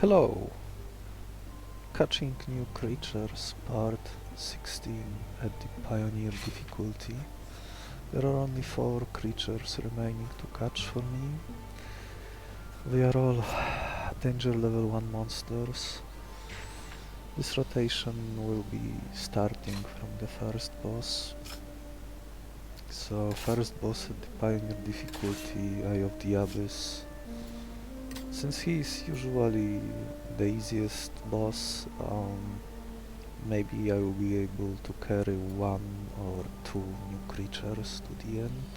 Hello! Catching new creatures, part 16 at the Pioneer difficulty. There are only 4 creatures remaining to catch for me. They are all danger level 1 monsters. This rotation will be starting from the first boss. So first boss at the Pioneer difficulty, Eye of the Abyss. Since he is usually the easiest boss, maybe I will be able to carry 1 or 2 new creatures to the end.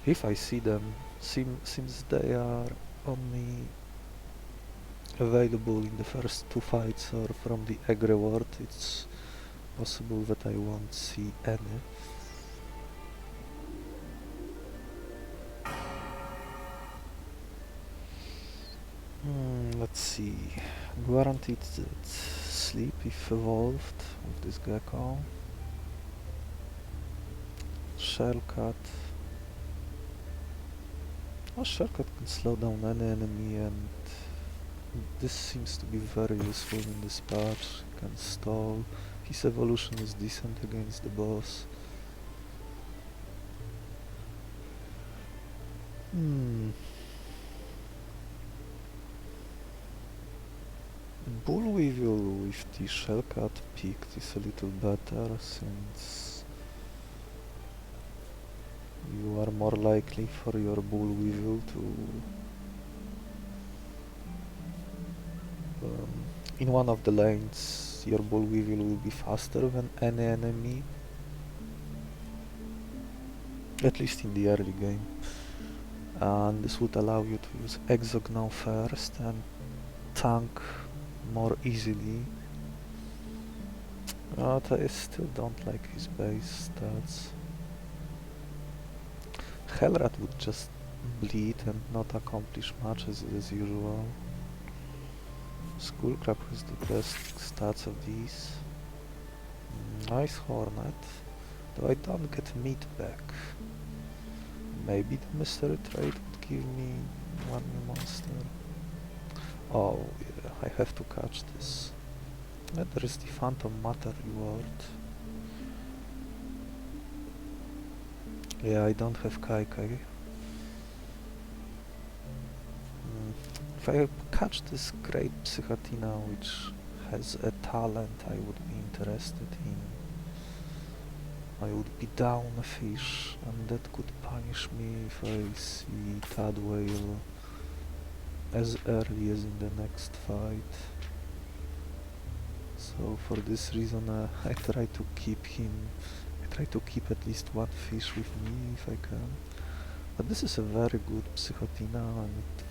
If I see them, since they are only available in the first 2 fights or from the egg reward, it's possible that I won't see any. Let's see. Guaranteed sleep if evolved with this gecko. Shellcat. Oh, Shellcat can slow down any enemy, and this seems to be very useful in this patch. He can stall. His evolution is decent against the boss. Bullweevil with the Shellcat picked is a little better, since you are more likely for your Bullweevil to in one of the lanes your Bullweevil will be faster than any enemy, at least in the early game, and this would allow you to use Exognaw first and tank more easily. But I still don't like his base stats. Hellrat would just bleed and not accomplish much as usual. Skullcrab has the best stats of these. Nice Hornet, though I don't get meat back. Maybe the mystery trade would give me 1 new monster. Oh yeah, I have to catch this. Yeah, there is the Phantom Matter reward. Yeah, I don't have Kaikai. If I catch this great Psychatina, which has a talent I would be interested in, I would be down a fish, and that could punish me if I see Tad Whale as early as in the next fight. So for this reason I try to keep him. I try to keep at least 1 fish with me if I can. But this is a very good Psychotina, and it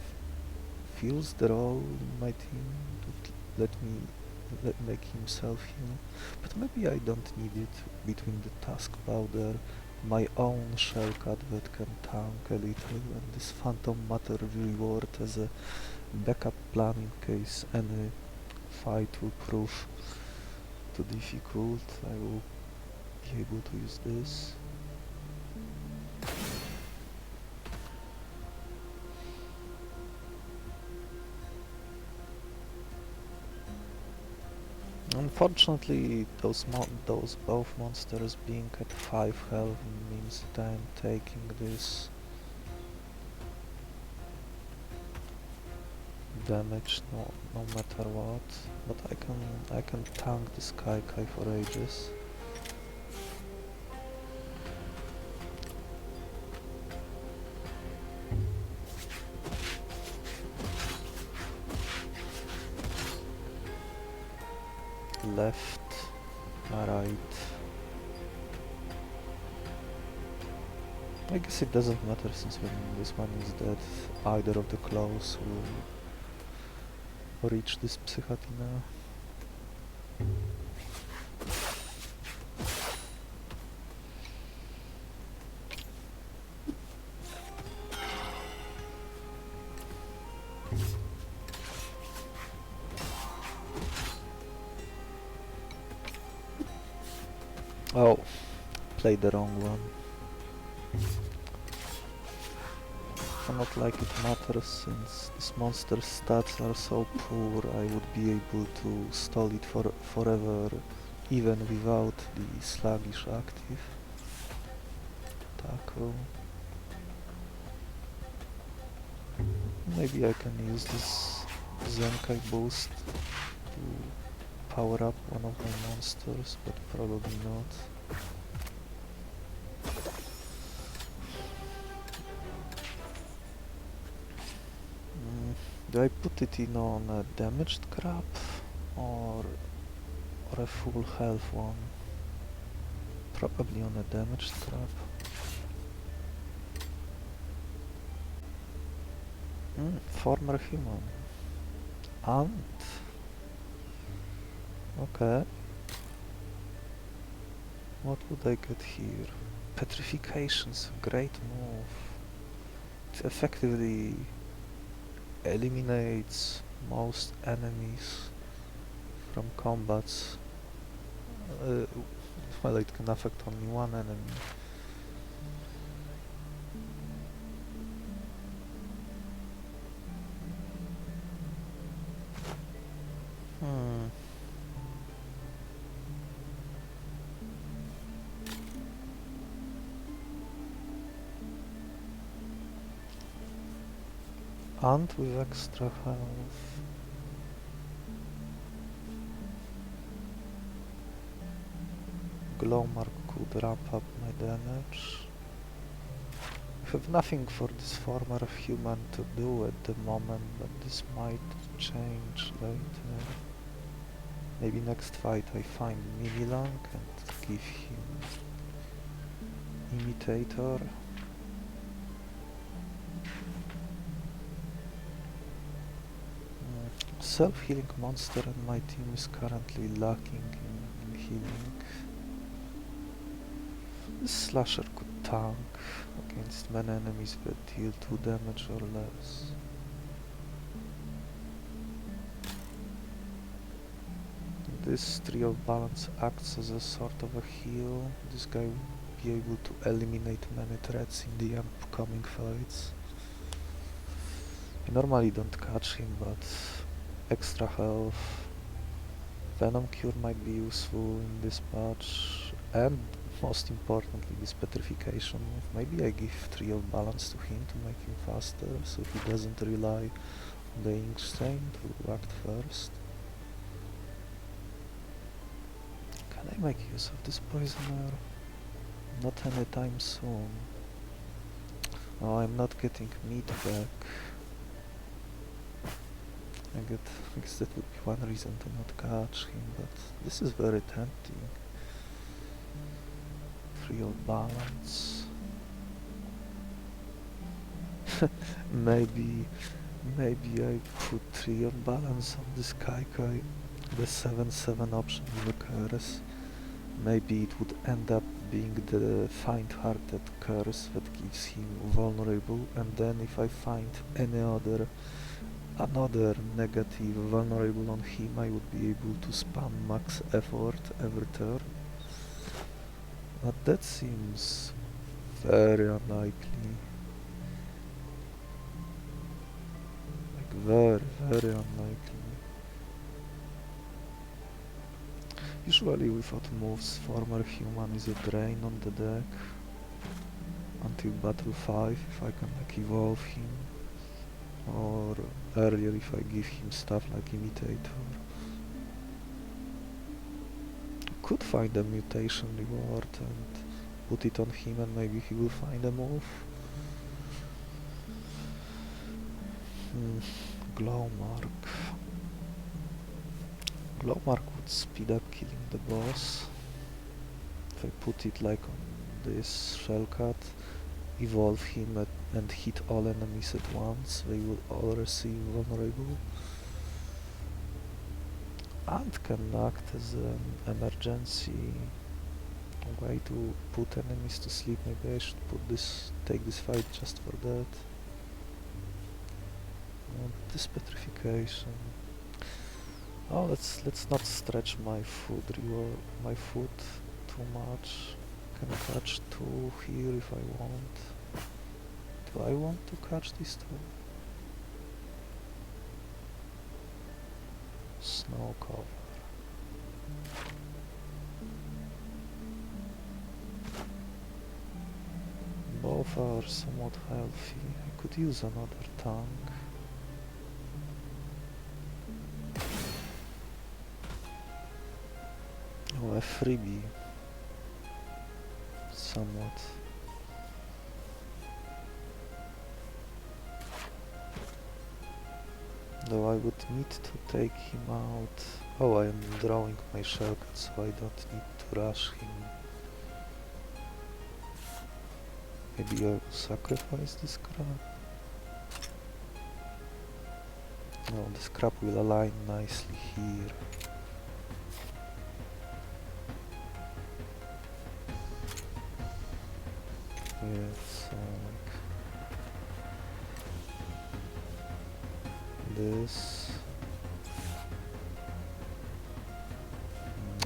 fills the role in my team to make himself heal. But maybe I don't need it between the Task Powder, my own Shellcat that can tank a little, and this Phantom Matter reward as a backup plan in case any fight will prove too difficult. I will be able to use this. Unfortunately, those both monsters being at 5 health means that I am taking this damage no matter what. But I can tank this Kaikai for ages. Left, right. I guess it doesn't matter, since when this one is dead, either of the claws will reach this Psychatina. Oh, played the wrong one. not like it matters, since this monster's stats are so poor. I would be able to stall it forever, even without the sluggish active. Tackle. Maybe I can use this Zenkai boost to power up one of my monsters, but probably not. Do I put it in on a damaged crab or a full health one? Probably on a damaged crab. Former human. Ant. Okay. What would I get here? Petrification's a great move. It effectively eliminates most enemies from combats. Well, it can affect only one enemy. Ant with extra health. Glowmark could ramp up my damage. I have nothing for this former human to do at the moment, but this might change later. Maybe next fight I find Mimilank and give him Imitator. Self-healing monster and my team is currently lacking in healing. This slasher could tank against many enemies that deal 2 damage or less. This tree of balance acts as a sort of a heal. This guy will be able to eliminate many threats in the upcoming fights. I normally don't catch him, but extra health. Venom Cure might be useful in this patch, and most importantly this petrification move. Maybe I give Tree of Balance to him to make him faster, so he doesn't rely on the Ink Stain to act first. Can I make use of this poisoner? Not anytime soon. Oh, I'm not getting meat back. I guess that would be one reason to not catch him, but this is very tempting. Tree of Balance. maybe I put Tree of Balance on this Kaikai, the 7/7 option with the curse. Maybe it would end up being the faint-hearted curse that gives him vulnerable, and then if I find another negative vulnerable on him, I would be able to spam max effort every turn. But that seems very unlikely. Like very unlikely. Usually without moves, former human is a drain on the deck until battle 5 if I can like evolve him, or earlier if I give him stuff like Imitator. Could find a mutation reward and put it on him, and maybe he will find a move. Glowmark. Glowmark would speed up killing the boss. If I put it like on this Shellcat, evolve him and hit all enemies at once, they will all receive vulnerable. Ant can act as an emergency way to put enemies to sleep. Maybe I should take this fight just for that. This petrification. Oh, let's not stretch my food too much. Can catch 2 here if I want. Do I want to catch these two? Snow cover. Both are somewhat healthy. I could use another tank. Oh, a freebie. Somewhat. Though I would need to take him out. Oh, I am drawing my shellcat, so I don't need to rush him. Maybe I will sacrifice this crab. No, this crab will align nicely here. Yes, like this.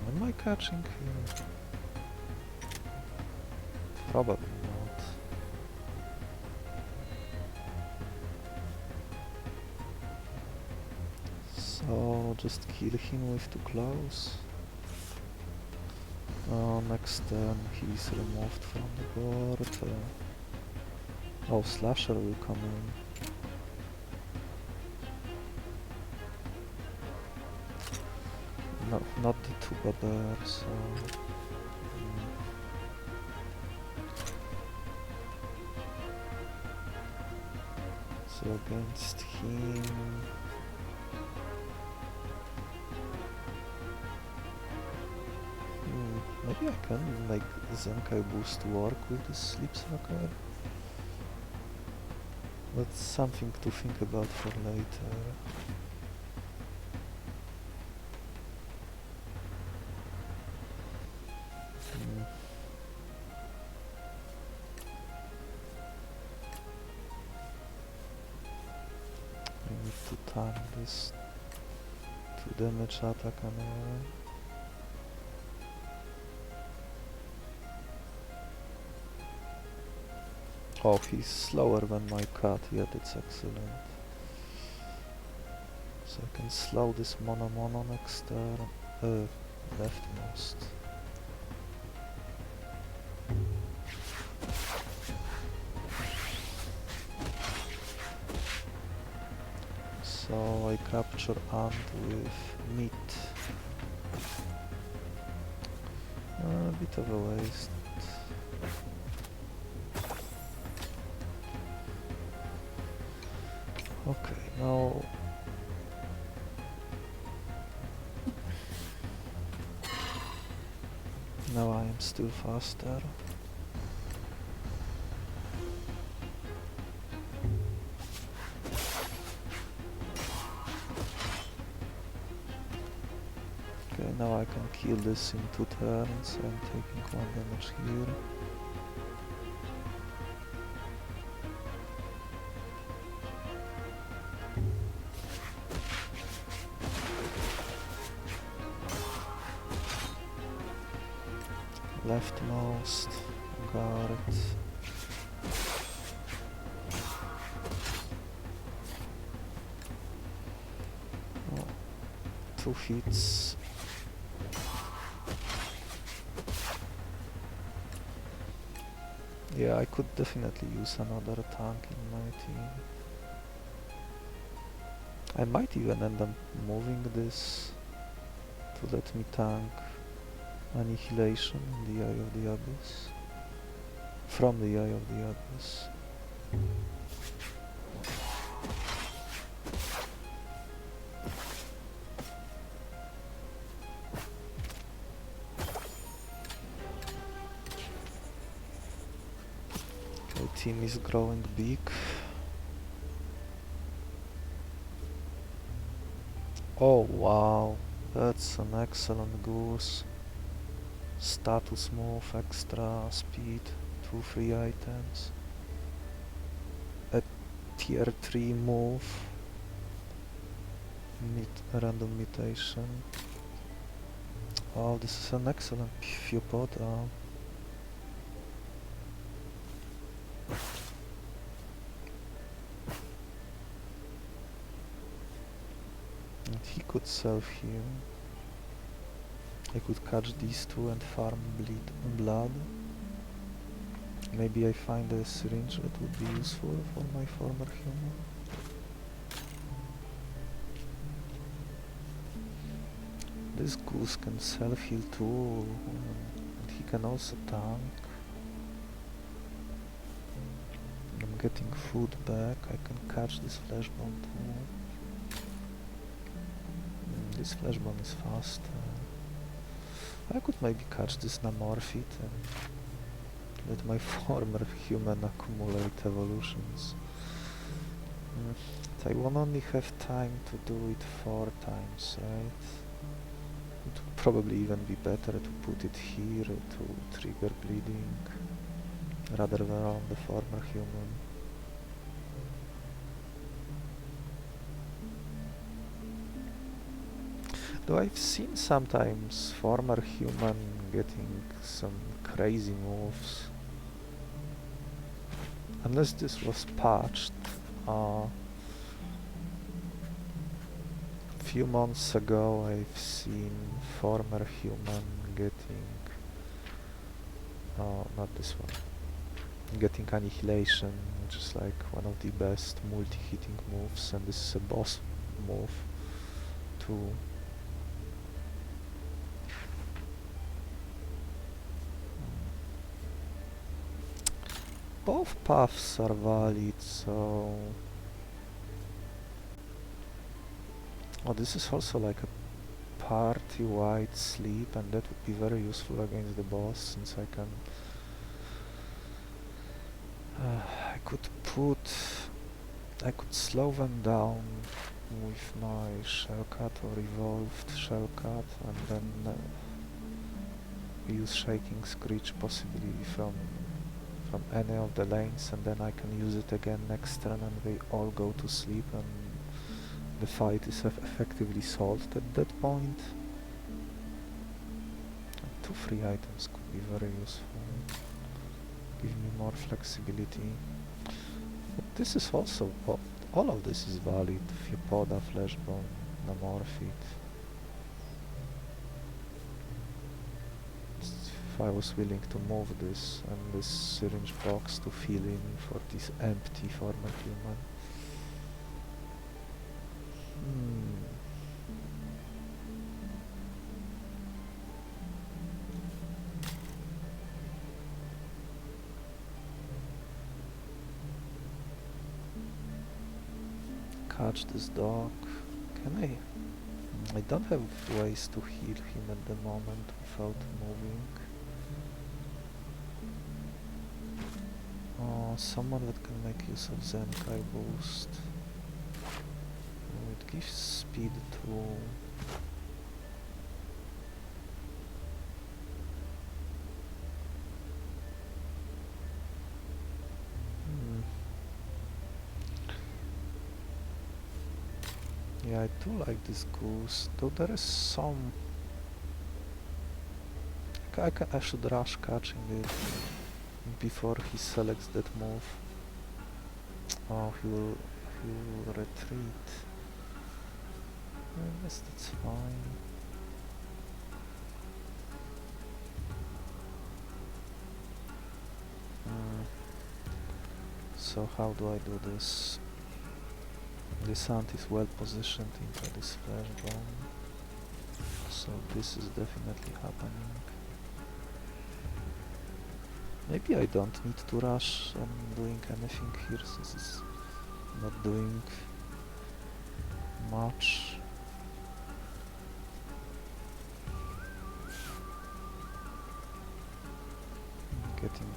Am I catching him? Probably not. So just kill him with too close. Next turn he's removed from the board. Oh, Slasher will come in. No, not the two bears. So against him. Maybe I can make Zenkai boost work with this Sleep Sucker. That's something to think about for later. I need to time this 2 damage attack anyway. Oh, he's slower than my cat, yet it's excellent. So I can slow this mono next turn. Leftmost. So I capture Ant with meat. A bit of a waste. Okay, now I am still faster. Okay, now I can kill this in 2 turns. I'm taking 1 damage here. Leftmost, guard. Oh, 2 hits. Yeah, I could definitely use another tank in my team. I might even end up moving this to let me tank Annihilation in the Eye of the Abyss. From the Eye of the Abyss. Okay, team is growing big. Oh wow, that's an excellent goose. Status move, extra speed, 2 free items. A tier 3 move. Random mutation. Oh, this is an excellent Phyopod. And he could self-heal. I could catch these two and farm blood. Maybe I find a syringe that would be useful for my former human. This goose can self-heal too, and he can also tank. I'm getting food back, I can catch this fleshbone too. This fleshbone is faster. I could maybe catch this Namorphid and let my former human accumulate evolutions. But I won't only have time to do it 4 times, right? It would probably even be better to put it here to trigger bleeding rather than on the former human. Though I've seen sometimes former human getting some crazy moves. Unless this was patched. Few months ago I've seen former human getting... not this one. Getting Annihilation, which is like one of the best multi-hitting moves, and this is a boss move too. Both paths are valid, so... Oh, this is also like a party-wide sleep, and that would be very useful against the boss, since I can... I could slow them down with my shellcut or evolved shellcut, and then use Shaking Screech possibly from any of the lanes, and then I can use it again next turn and they all go to sleep and the fight is effectively solved at that point. And 2 free items could be very useful. Give me more flexibility. But this is also... all of this is valid. Fiopoda, Fleshbone, Namorphid. If I was willing to move this and this syringe box to fill in for this empty former human. Catch this dog. Can I? I don't have ways to heal him at the moment without moving. Oh, someone that can make use of Zenkai boost. Oh, it gives speed too. Yeah, I do like this goose, though there is some... I should rush catching it before he selects that move. Oh, he will retreat. I guess that's fine. So how do I do this? This ant is well positioned into this flashbone, so this is definitely happening. Maybe I don't need to rush on doing anything here, since it's not doing much. Getting...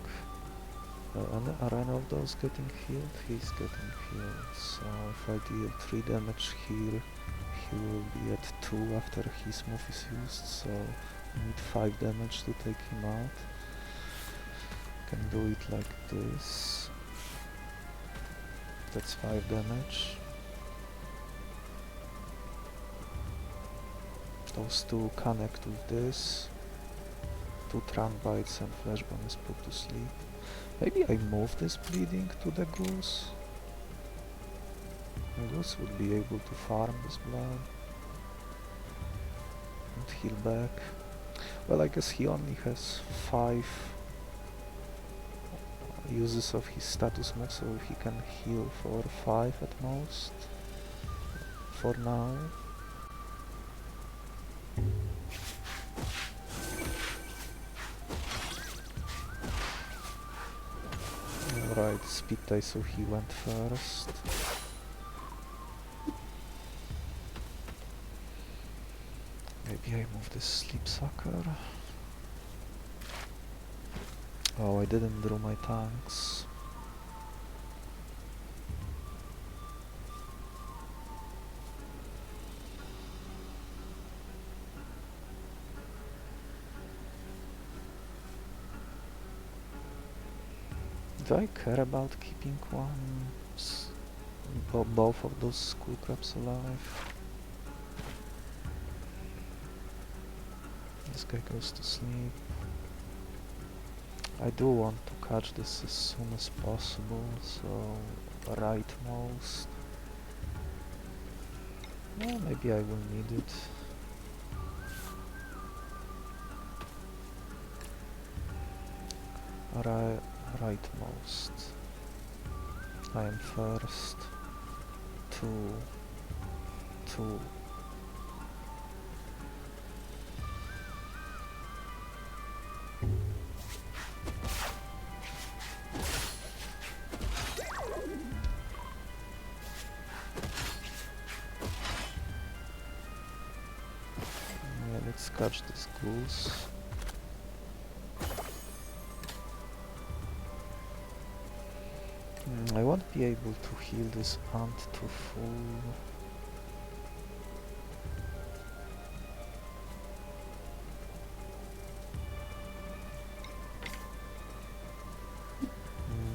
are any of those getting healed? He's getting healed, so if I deal 3 damage here, he will be at 2 after his move is used, so I need 5 damage to take him out. Can do it like this. That's 5 damage. Those 2 connect with this. 2 trunk bites and flashbone is put to sleep. Maybe I move this bleeding to the goose. The goose would be able to farm this blood. and heal back. Well, I guess he only has 5 uses of his status move, so he can heal for 5 at most. For now. Alright, speed die, so he went first. Maybe I move this sleep sucker. Oh, I didn't draw my tanks. Do I care about keeping both of those skull crabs alive? This guy goes to sleep. I do want to catch this as soon as possible, so rightmost. Well, maybe I will need it. Rightmost. I am first. 2. Yeah, let's catch these ghouls. I won't be able to heal this ant to full.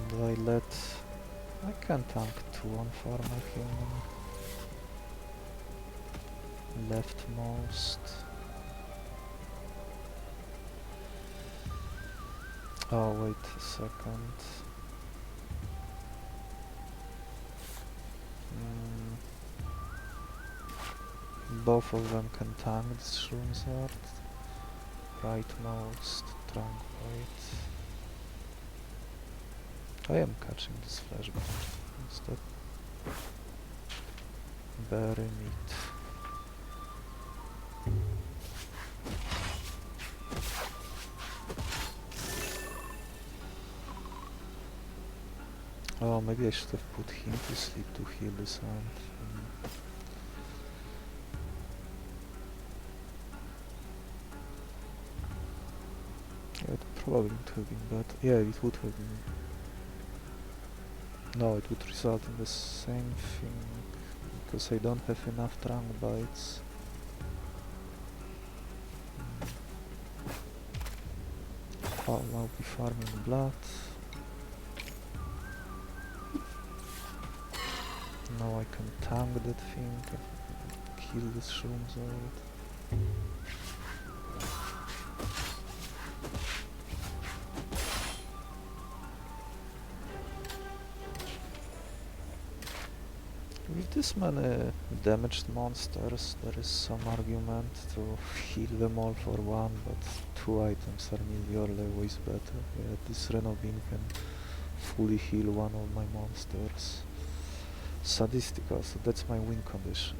Do I let... I can tank 2 on Farmer Human. Leftmost. Oh, wait a second. Both of them can tank this Shroomzard. Rightmost, trunk weight. I am catching this flashback. Instead. Berry meat. Oh, maybe I should have put him to sleep to heal this ant. It probably would have been better. Yeah, it would have been. No, it would result in the same thing, because I don't have enough trunk bites. I'll now be farming blood. Now I can tank that thing and kill this Shroomzard. With this many damaged monsters, there is some argument to heal them all for 1, but 2 items are nearly always better. Yeah, this Renobin can fully heal one of my monsters. Sadistic also, that's my win condition.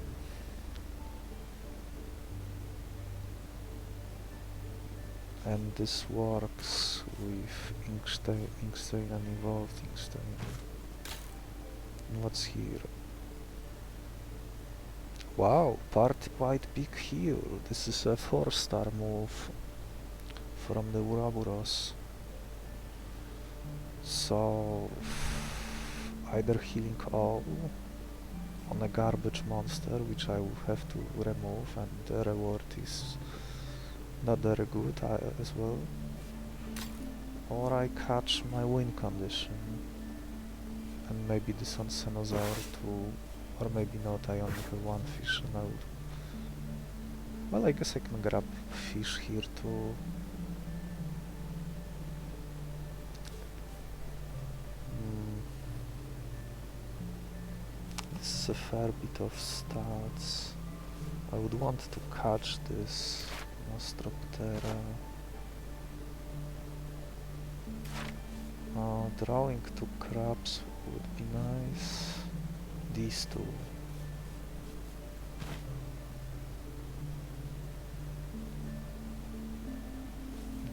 And this works with Inkstein and Evolved Inkstein. And what's here? Wow, quite big heal. This is a 4-star move from the Uraburos. So either healing all on a garbage monster, which I will have to remove, and the reward is not very good as well, or I catch my win condition, and maybe this on Cenosaur too. Or maybe not, I only have 1 fish and I would... Well, I guess I can grab fish here too. This is a fair bit of stats. I would want to catch this Nostroptera. Drawing 2 crabs would be nice. These 2.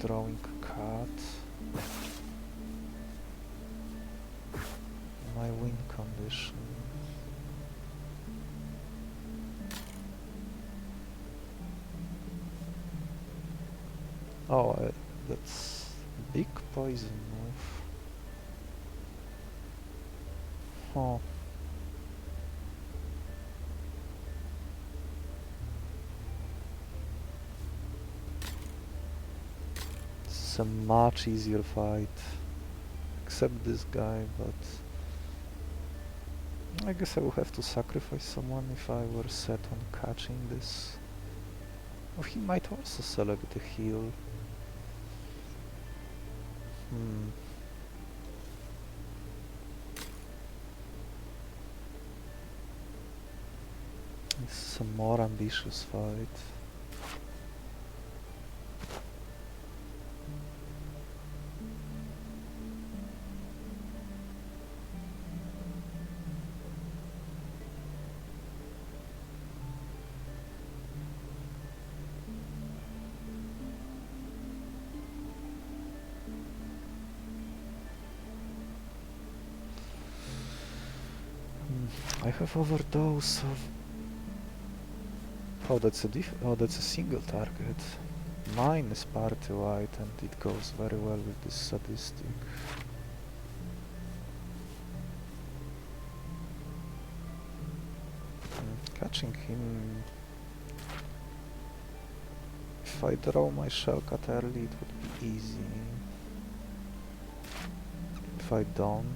Drawing cat. My win condition. Oh, that's big poison move. Oh. It's a much easier fight. Except this guy, but I guess I will have to sacrifice someone if I were set on catching this. Or he might also select the heal. This is a more ambitious fight. I have overdose of... Oh, that's a single target. Mine is party wide and it goes very well with this Sadistic. Catching him... If I draw my Shellcat early it would be easy. If I don't...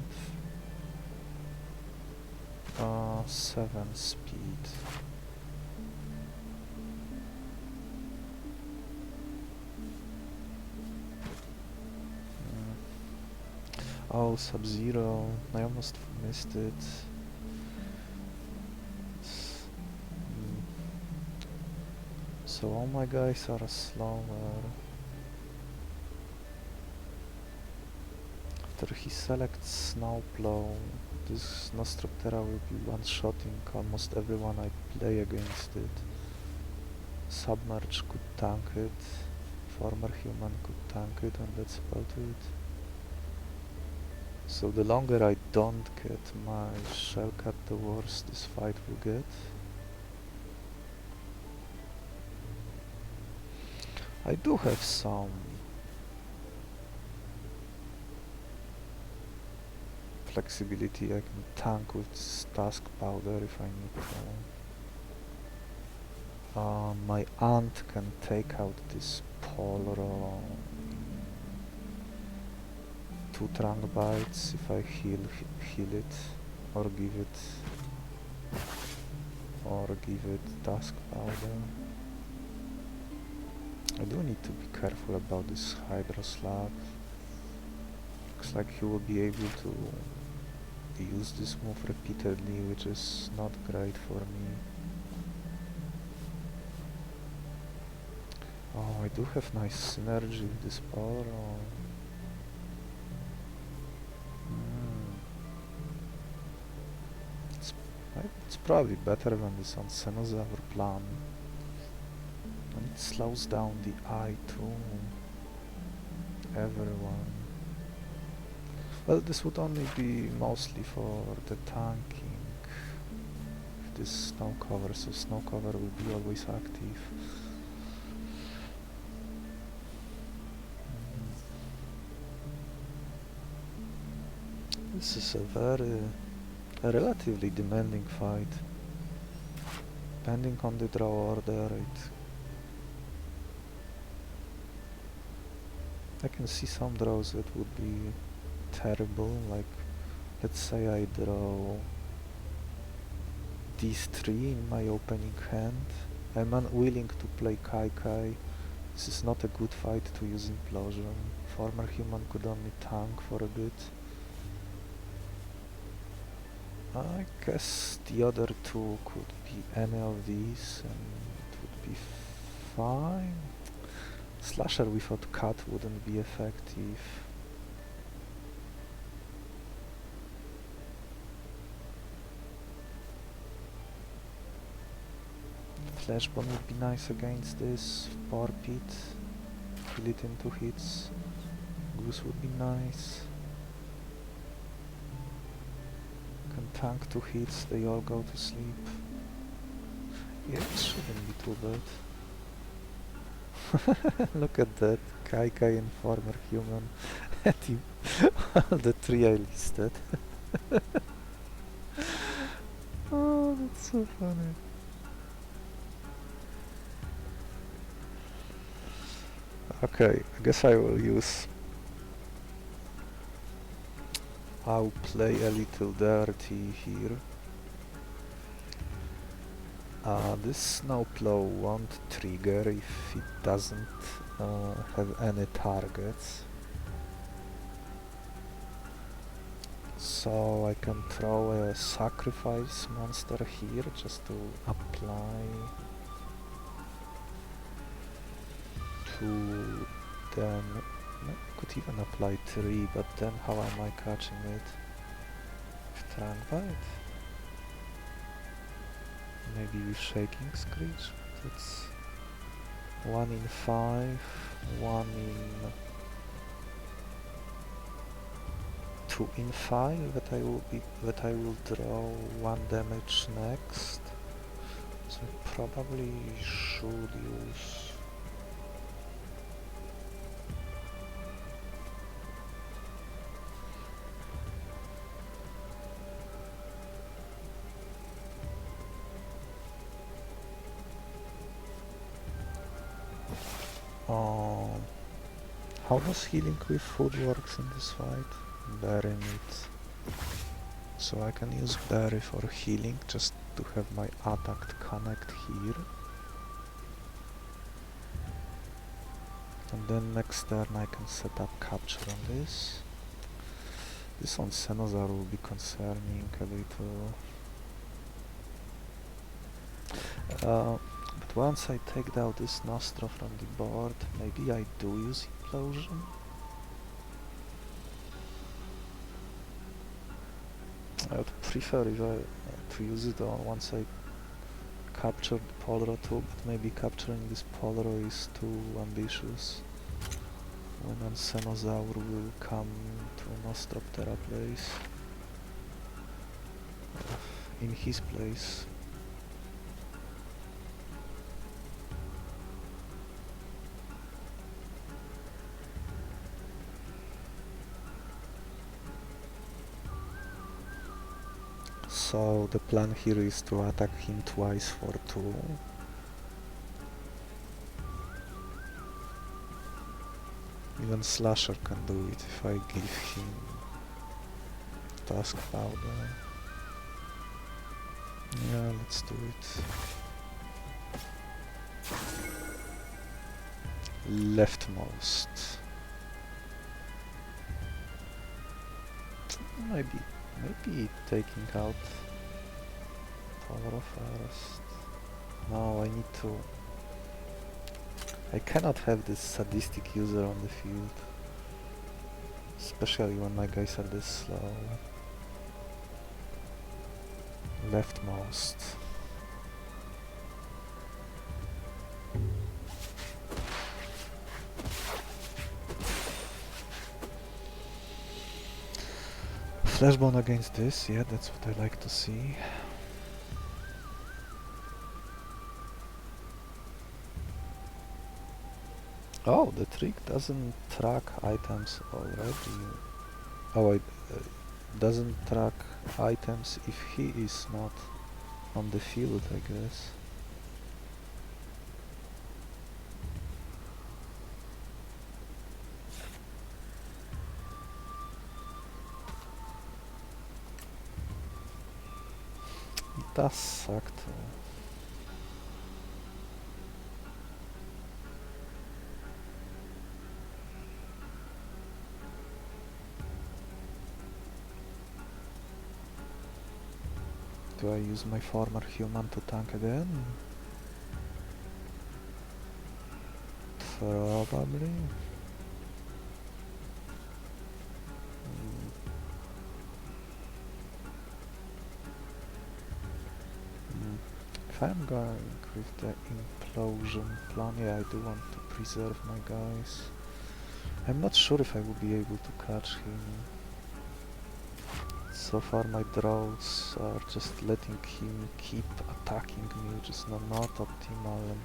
7 speed. Oh, Sub-Zero. I almost missed it. So all my guys are slower. After he selects Snowplow, this Nostroptera will be one-shotting almost everyone I play against it. Submerge could tank it, Former Human could tank it, and that's about it. So the longer I don't get my Shellcat, the worse this fight will get. I do have some flexibility. I can tank with Task Powder if I need to. My aunt can take out this Polro. 2 Trunk Bites if I heal it, or give it Task Powder. I do need to be careful about this Hydro Slab. Looks like he will be able to use this move repeatedly, which is not great for me. Oh, I do have nice synergy with this power. It's probably better than this on Cenosaur plan. And it slows down the eye too. Everyone. Well, this would only be mostly for the tanking. If this snow cover, so snow cover will be always active. This is a relatively demanding fight. Depending on the draw order, I can see some draws that would be terrible, like let's say I draw these 3 in my opening hand. I'm unwilling to play Kaikai. This is not a good fight to use Implosion. Former Human could only tank for a bit. I guess the other 2 could be any of these, and fine. Slasher without cut wouldn't be effective. Flashbomb would be nice against this. Power Pit. Kill it in 2 hits. Goose would be nice. Can tank 2 hits, they all go to sleep. Yeah, it shouldn't be too bad. Look at that. Kaikai and former human. The 3 I listed. Oh, that's so funny. Okay, I guess I will use... I'll play a little dirty here. This snowplow won't trigger if it doesn't have any targets. So I can throw a sacrifice monster here just to apply to them. I could even apply 3, but then how am I catching it? With Trunk Bite? Maybe with Shaking Screech? That's 1 in 5, 1 in 2 in 5 that I will draw 1 damage next. So I probably should use... How does healing with food works in this fight? Berry meat. So I can use berry for healing just to have my attack connect here. And then next turn I can set up capture on this. This on Cenosaur will be concerning a little. But once I take out this Nostro from the board, maybe I do use Implosion? I would prefer if to use it once I captured Polro too, but maybe capturing this Polro is too ambitious. When on Cenosaur will come to Nostroptera place. In his place. So the plan here is to attack him twice for 2. Even Slasher can do it if I give him Task Powder. Yeah, let's do it. Leftmost. Maybe taking out Power first. No, I need to... I cannot have this Sadistic user on the field. Especially when my guys are this slow. Leftmost. Flashbone against this, yeah, that's what I like to see. Oh, the trick doesn't track items already. Oh, it doesn't track items if he is not on the field, I guess. It does suck though. Do I use my former human to tank again? Probably. If I'm going with the implosion plan, yeah, I do want to preserve my guys. I'm not sure if I will be able to catch him. So far my draws are just letting him keep attacking me, which is not optimal, and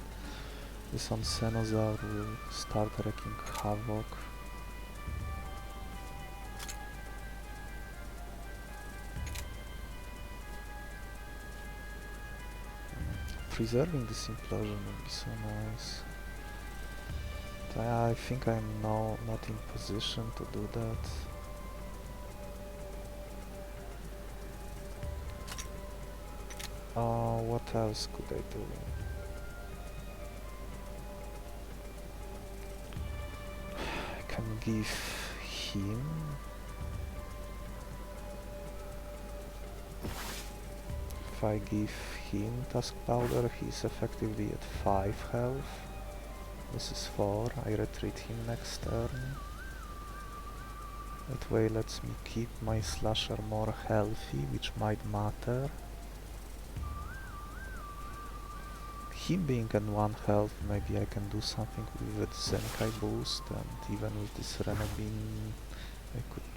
this on Cenosaur will start wreaking havoc. Preserving this implosion would be so nice. But I think I'm now not in position to do that. What else could I do? I can give him... If I give him Task Powder, he's effectively at 5 health. This is 4, I retreat him next turn. That way lets me keep my slasher more healthy, which might matter. Him being at 1 health, maybe I can do something with Zenkai boost, and even with this Renabin I could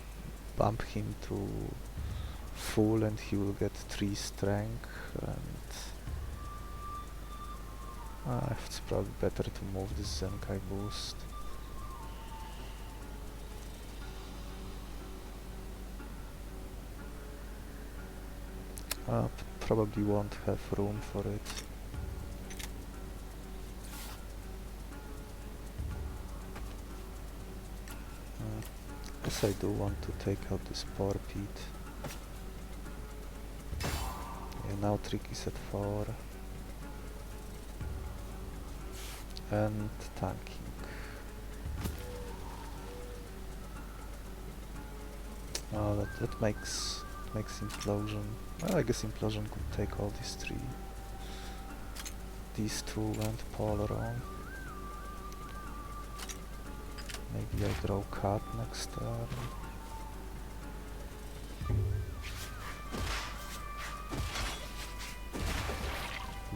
bump him to full and he will get 3 strength, and it's probably better to move this Zenkai boost. Probably won't have room for it. Guess I do want to take out this poor Pete. Yeah, now Trick is at 4. And tanking. Oh, that makes implosion. Well, I guess implosion could take all these 3. These 2 went Polaron. Maybe I draw Cat next turn.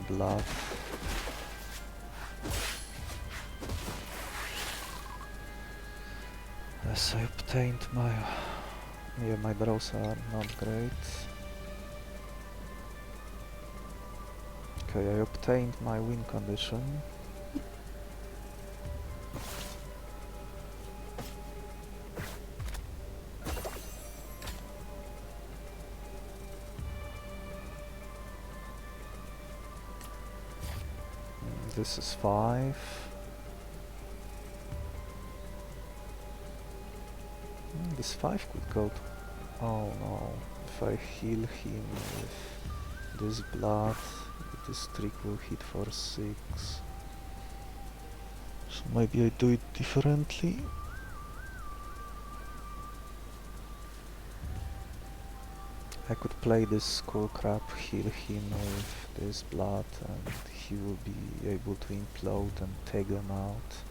Blood. Yes, I obtained my... Yeah, my draws are not great. Okay, I obtained my win condition. This is 5. This 5 could go to... Oh no, if I heal him with this blood, this trick will hit for 6. So maybe I do it differently. I could play this Skull Crab, heal him with this blood, and he will be able to implode and take them out.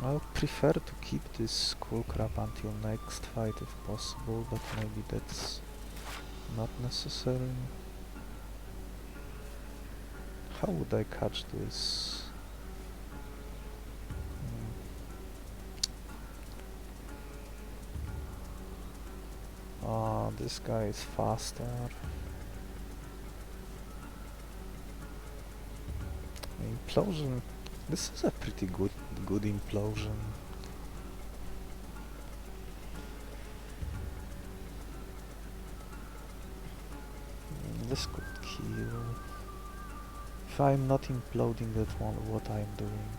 I would prefer to keep this Skull Crab until next fight if possible, but maybe that's not necessary. How would I catch this? This guy is faster. Implosion. This is a pretty good implosion. This could kill. If I'm not imploding, that one, what I'm doing.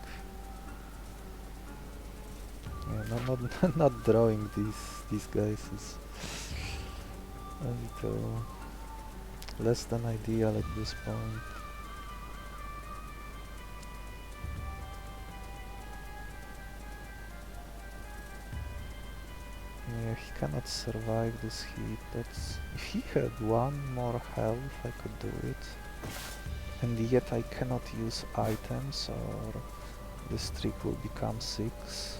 Yeah, not drawing these guys is a little less than ideal at this point. Yeah, he cannot survive this heat. If he had 1 more health, I could do it. and yet I cannot use items or this trick will become 6.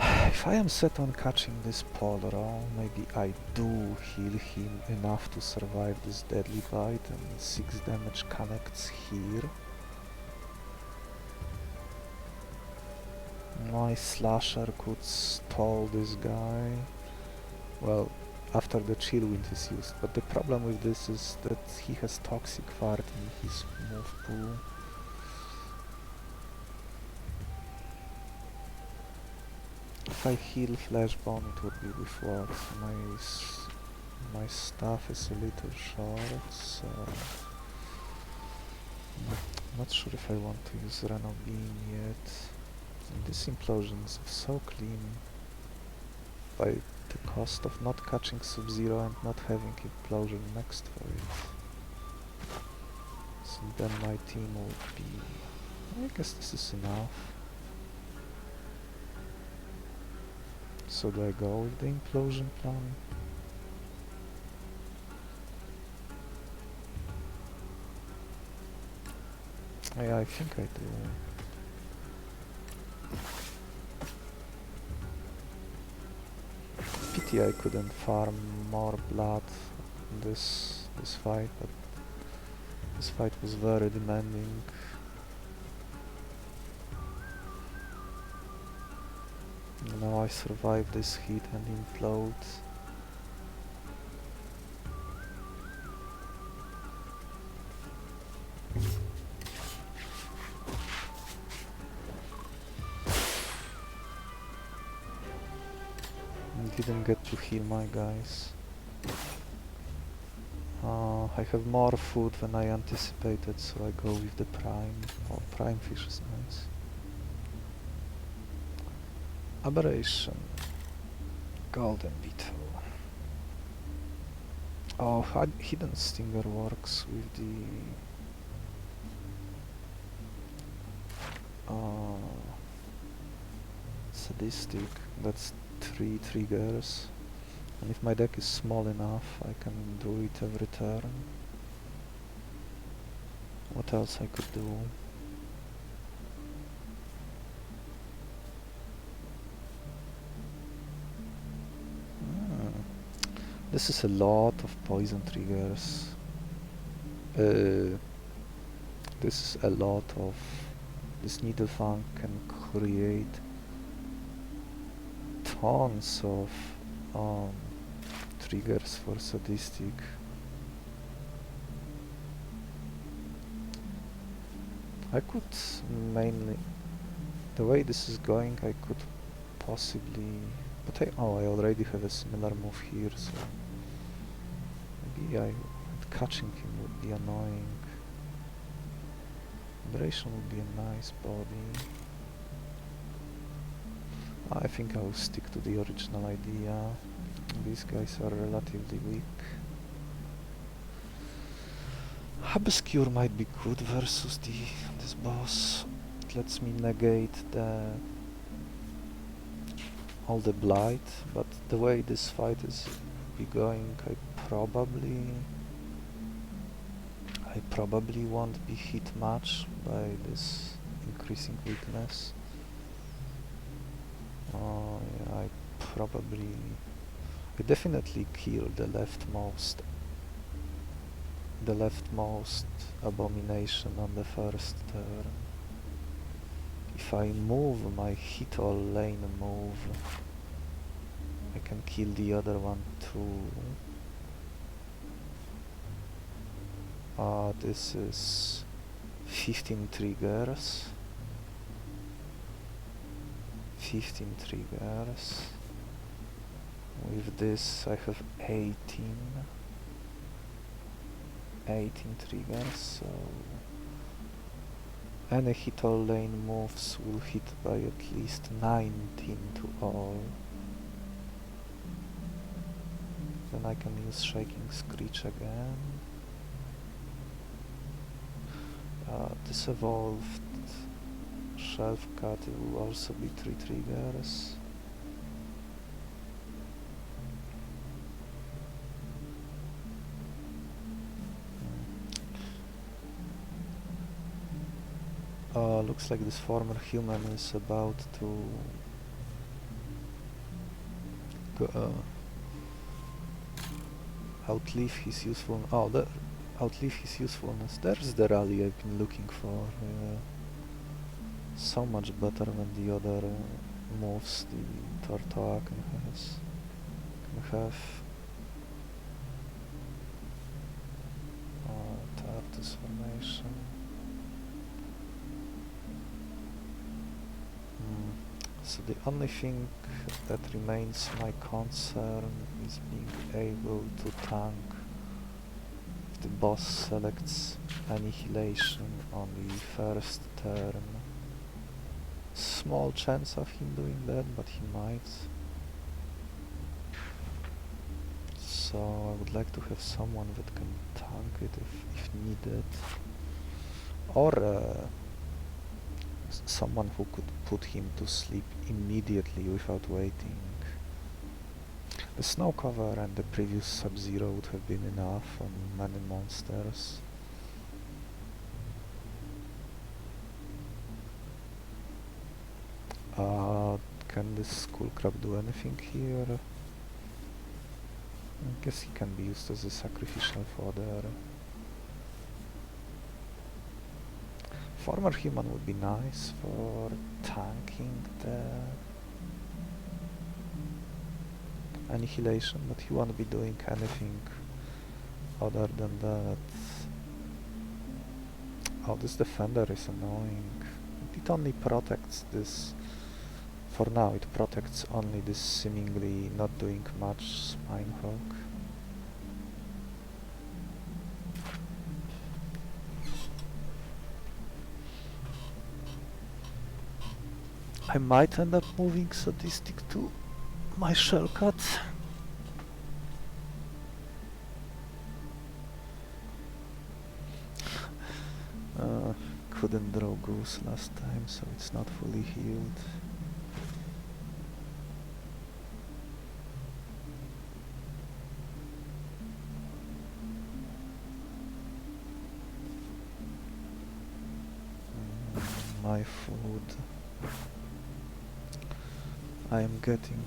If I am set on catching this Polro, maybe I do heal him enough to survive this deadly bite and 6 damage connects here. My slasher could stall this guy, well, after the chill wind is used, but the problem with this is that he has toxic fart in his move pool. If I heal Flashbone it would be with what? My staff is a little short, so not sure if I want to use Reno Beam yet. And this implosion is so clean by the cost of not catching Sub-Zero and not having implosion next for it. So then my team would be... I guess this is enough. So do I go with the implosion plan? Yeah, I think I do. Pity I couldn't farm more blood in this fight, but this fight was very demanding. Now I survive this heat and implode. Didn't get to heal my guys. I have more food than I anticipated, so I go with the prime. Oh, prime fish is nice. Aberration. Golden Beetle. Oh, Hidden Stinger works with the... Sadistic. That's 3 triggers. And if my deck is small enough, I can do it every turn. What else I could do? This is a lot of poison triggers. This is a lot of... This Needlefang can create tons of triggers for Sadistic. I could mainly... The way this is going, I could possibly... But I already have a similar move here, so... Maybe catching him would be annoying. Aberration would be a nice body. I think I will stick to the original idea. These guys are relatively weak. Obscure might be good versus this boss. It lets me negate all the blight, but the way this fight is going, I probably won't be hit much by this increasing weakness. Yeah, I definitely kill the leftmost abomination on the first turn. If I move my hit all lane move, I can kill the other one too. This is 15 triggers. 15 triggers. With this I have 18 triggers, so any hit all lane moves will hit by at least 19 to all. Then I can use Shaking Screech again. This evolved Shelf Cut will also be 3 triggers. Looks like this former human is about to outlive his outlive his usefulness. There's the rally I've been looking for. So much better than the other moves the Tortoa can have. Tortoise formation. So the only thing that remains my concern is being able to tank if the boss selects Annihilation on the first turn. Small chance of him doing that, but he might. So I would like to have someone that can tank it if needed. Or someone who could put him to sleep immediately without waiting. The snow cover and the previous Sub-Zero would have been enough on many monsters. Can this Skull Crab do anything here? I guess he can be used as a sacrificial fodder. Former human would be nice for tanking the Annihilation, but he won't be doing anything other than that. Oh, this defender is annoying. It only protects this. For now, it protects only this seemingly not doing much Spinehawk. I might end up moving Sadistic to my Shellcat. Couldn't draw Goose last time, so it's not fully healed. My food. I am getting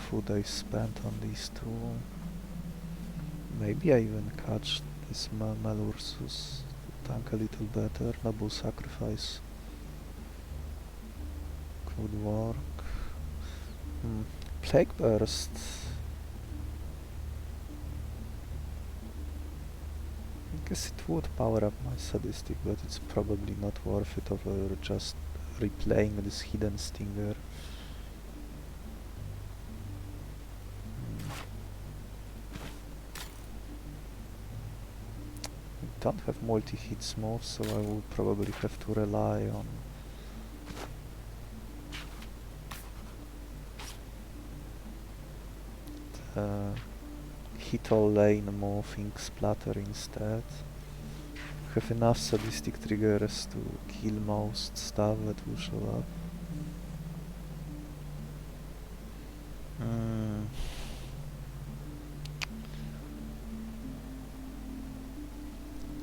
food I spent on these two. Maybe I even catch this Malursus to tank a little better. Noble Sacrifice could work. Plague Burst. I guess it would power up my Sadistic, but it's probably not worth it over just replaying this Hidden Stinger. I don't have multi-hit moves, so I will probably have to rely on the hit all lane move, Ink Splatter instead. Have enough Sadistic triggers to kill most stuff that will show up.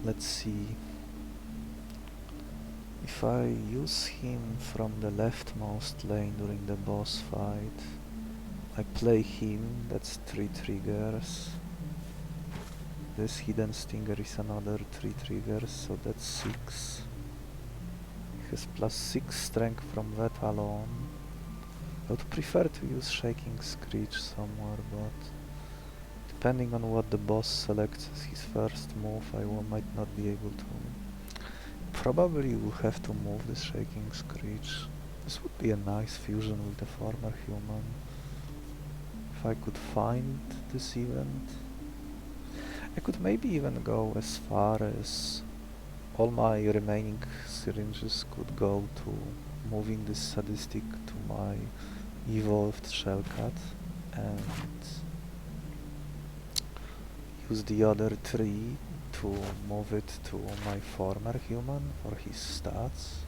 Let's see. If I use him from the leftmost lane during the boss fight, I play him, that's 3 triggers. This Hidden Stinger is another 3 triggers, so that's 6. He has +6 strength from that alone. I would prefer to use Shaking Screech somewhere, but depending on what the boss selects as his first move, I might not be able to. Probably will have to move this Shaking Screech. This would be a nice fusion with the former human. If I could find this event. I could maybe even go as far as all my remaining syringes could go to moving this Sadistic to my evolved Shellcat and use the other 3 to move it to my former human for his stats.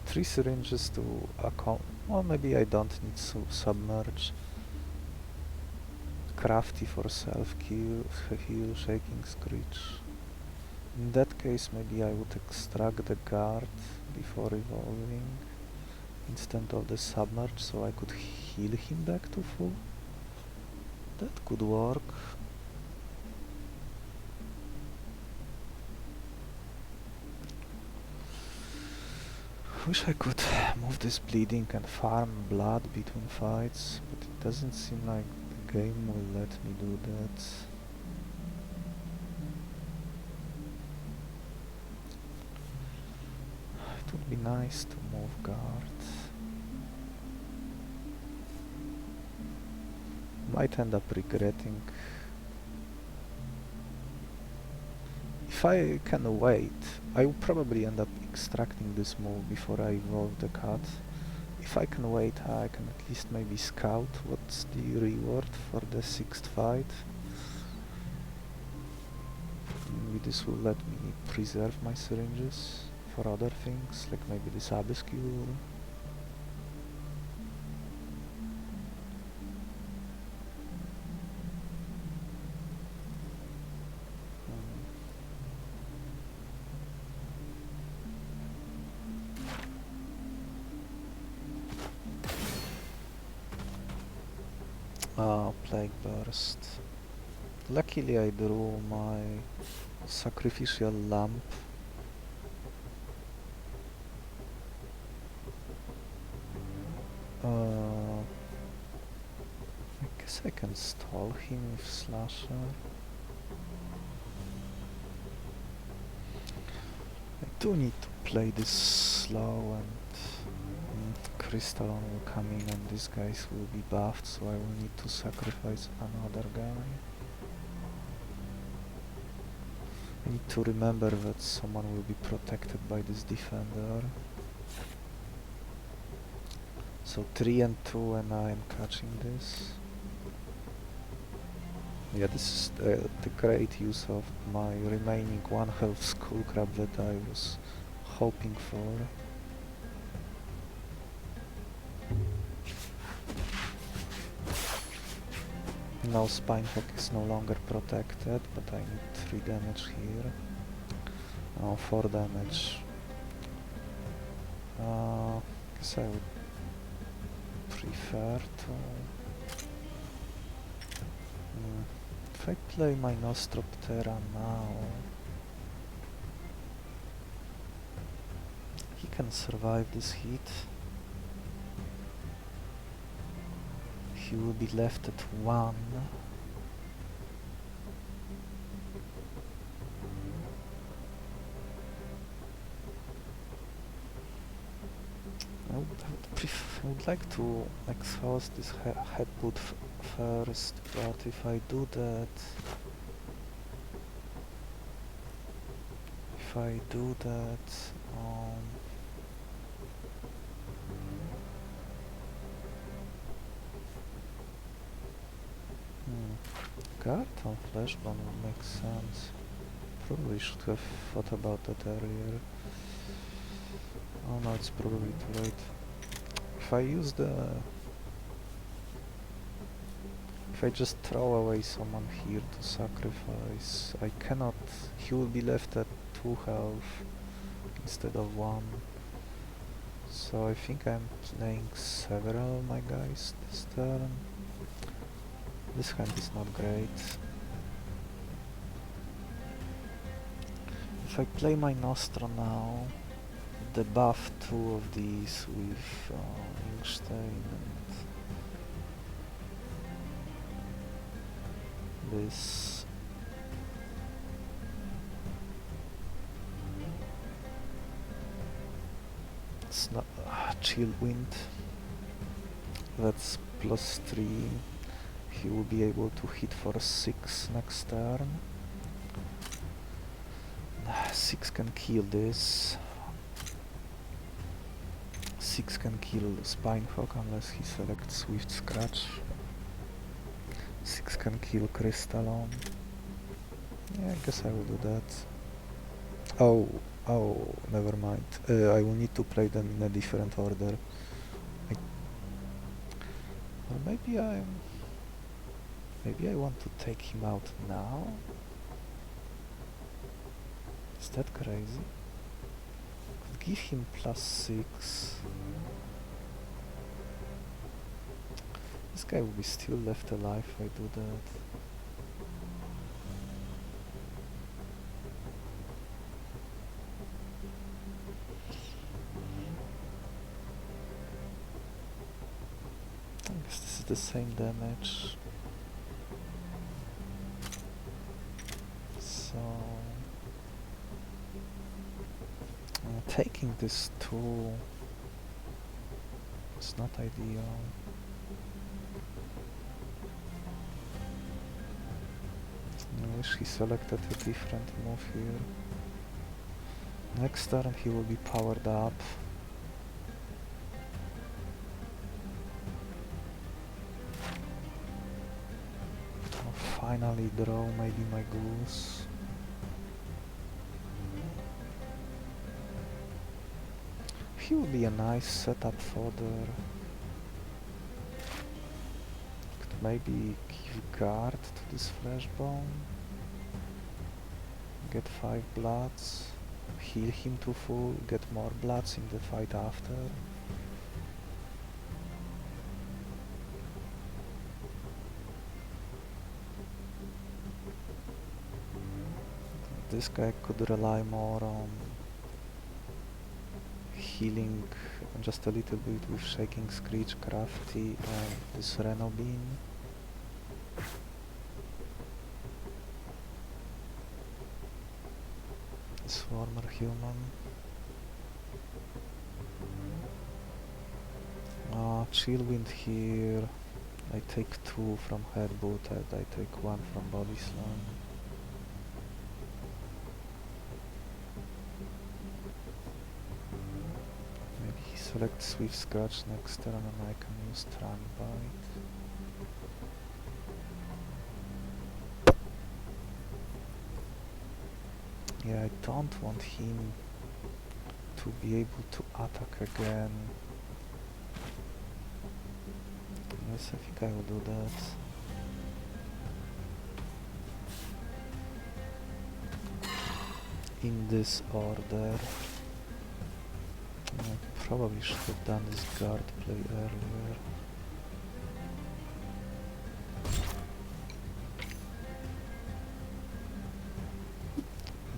Three syringes to account. Well, maybe I don't need to submerge. crafty for self-heal, shaking screech. In that case, maybe I would extract the guard before evolving instead of the submerge, so I could heal him back to full. That could work. Wish I could move this bleeding and farm blood between fights, but it doesn't seem like the game will let me do that. It would be nice to move guard. Might end up regretting. If I can wait, I will probably end up extracting this move before I evolve the cat. If I can wait, I can at least maybe scout what's the reward for the 6th fight. Maybe this will let me preserve my syringes for other things, like maybe this abyss cure. Plague Burst. Luckily I drew my sacrificial lamp. I guess I can stall him with Slasher. I do need to play this slow, and Crystalon will come in and these guys will be buffed, so I will need to sacrifice another guy. I need to remember that someone will be protected by this defender. So 3 and 2 and I am catching this. Yeah, this is the great use of my remaining 1 health skull crab that I was hoping for. Now Spinehawk is no longer protected, but I need 3 damage here. Oh, 4 damage. Guess I would prefer to... if I play my Nostroptera now... he can survive this heat. He will be left at 1. I would like to exhaust this headbutt first, but if I do that... Guard on Fleshbone would make sense. Probably should have thought about that earlier. Oh no, it's probably too late. If I use the... if I just throw away someone here to sacrifice, I cannot... he will be left at 2 health instead of 1. So I think I'm playing several of my guys this turn. This hand is not great. If I play my Nostra now, debuff 2 of these with Inkstein and this. It's not Chill Wind. That's +3. He will be able to hit for 6 next turn. 6 can kill this. 6 can kill Spinehawk unless he selects Swift Scratch. 6 can kill Crystalon. Yeah, I guess I will do that. Oh, never mind. I will need to play them in a different order. Or maybe I Maybe I want to take him out now? Is that crazy? Could give him +6. This guy will be still left alive if I do that. I guess this is the same damage. So taking this tool is not ideal. I wish he selected a different move here. Next turn he will be powered up. I'll finally draw maybe my goose. He will be a nice setup fodder. Could maybe give guard to this flashbone. Get 5 bloods. Heal him to full, get more bloods in the fight after. This guy could rely more on healing just a little bit with Shaking Screech, Crafty and this Reno Beam. Swarmer Human. Chillwind here. I take 2 from Headboot and I take 1 from Body Slam. Maybe he selects Swift Scratch next turn and I can use Trunk Bite. Yeah, I don't want him to be able to attack again. Yes, I think I will do that. In this order. I probably should have done this guard play earlier.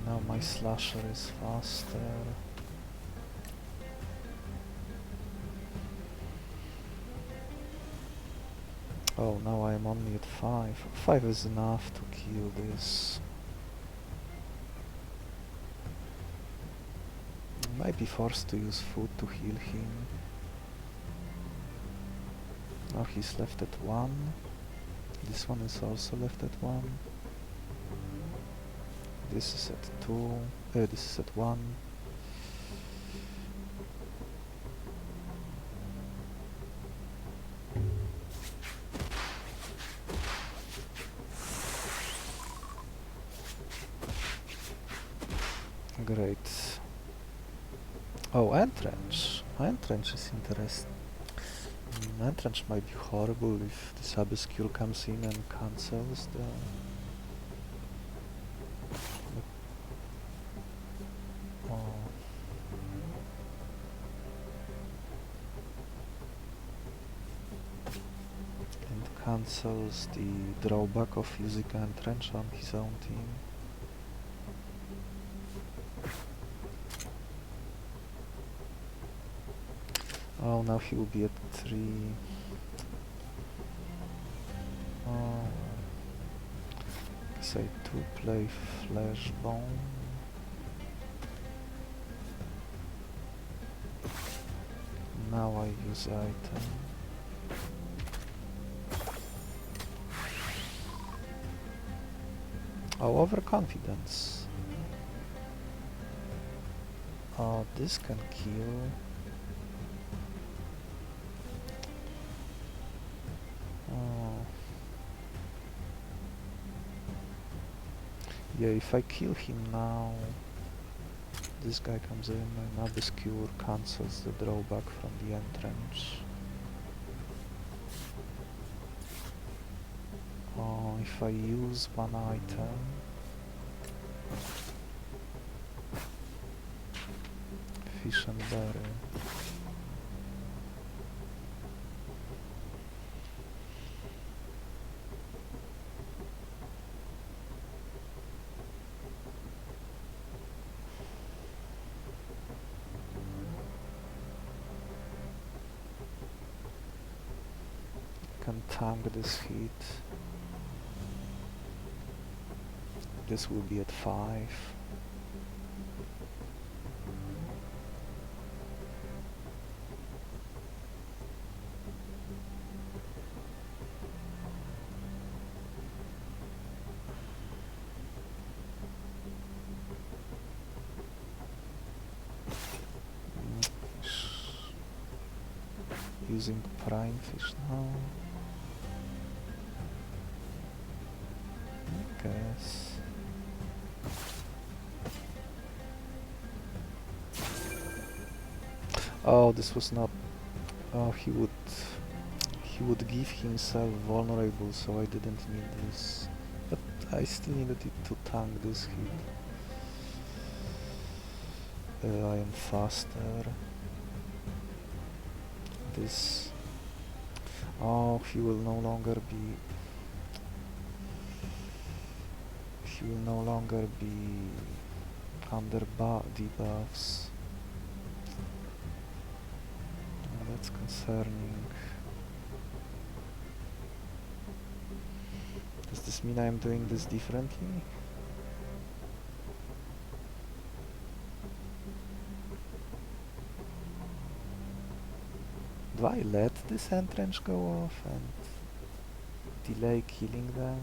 Now my slasher is faster. Oh, now I am only at 5. 5 is enough to kill this. I might be forced to use food to heal him. Now he's left at 1. This one is also left at 1. This is at 2. This is at 1. Great. Oh, Entrench. Entrench is interesting. Entrench might be horrible if this Obscure comes in and cancels the... and cancels the drawback of using Entrench on his own team. Oh, now he will be at 3. Say to play Flashbone. Now I use item. Oh, overconfidence. Oh, this can kill. Yeah, if I kill him now, this guy comes in and Obscure cancels the drawback from the Entrench. if I use one item, fish and berry. Can tank this heat. This will be at 5. Using prime fish now. I guess. Oh, this was not. Oh, he would give himself vulnerable, so I didn't need this. But I still needed it to tank this hit. I am faster. This. Oh, he will no longer be. He will no longer be under debuffs. Oh, that's concerning. Does this mean I am doing this differently? Do I let this entrench go off and delay killing them?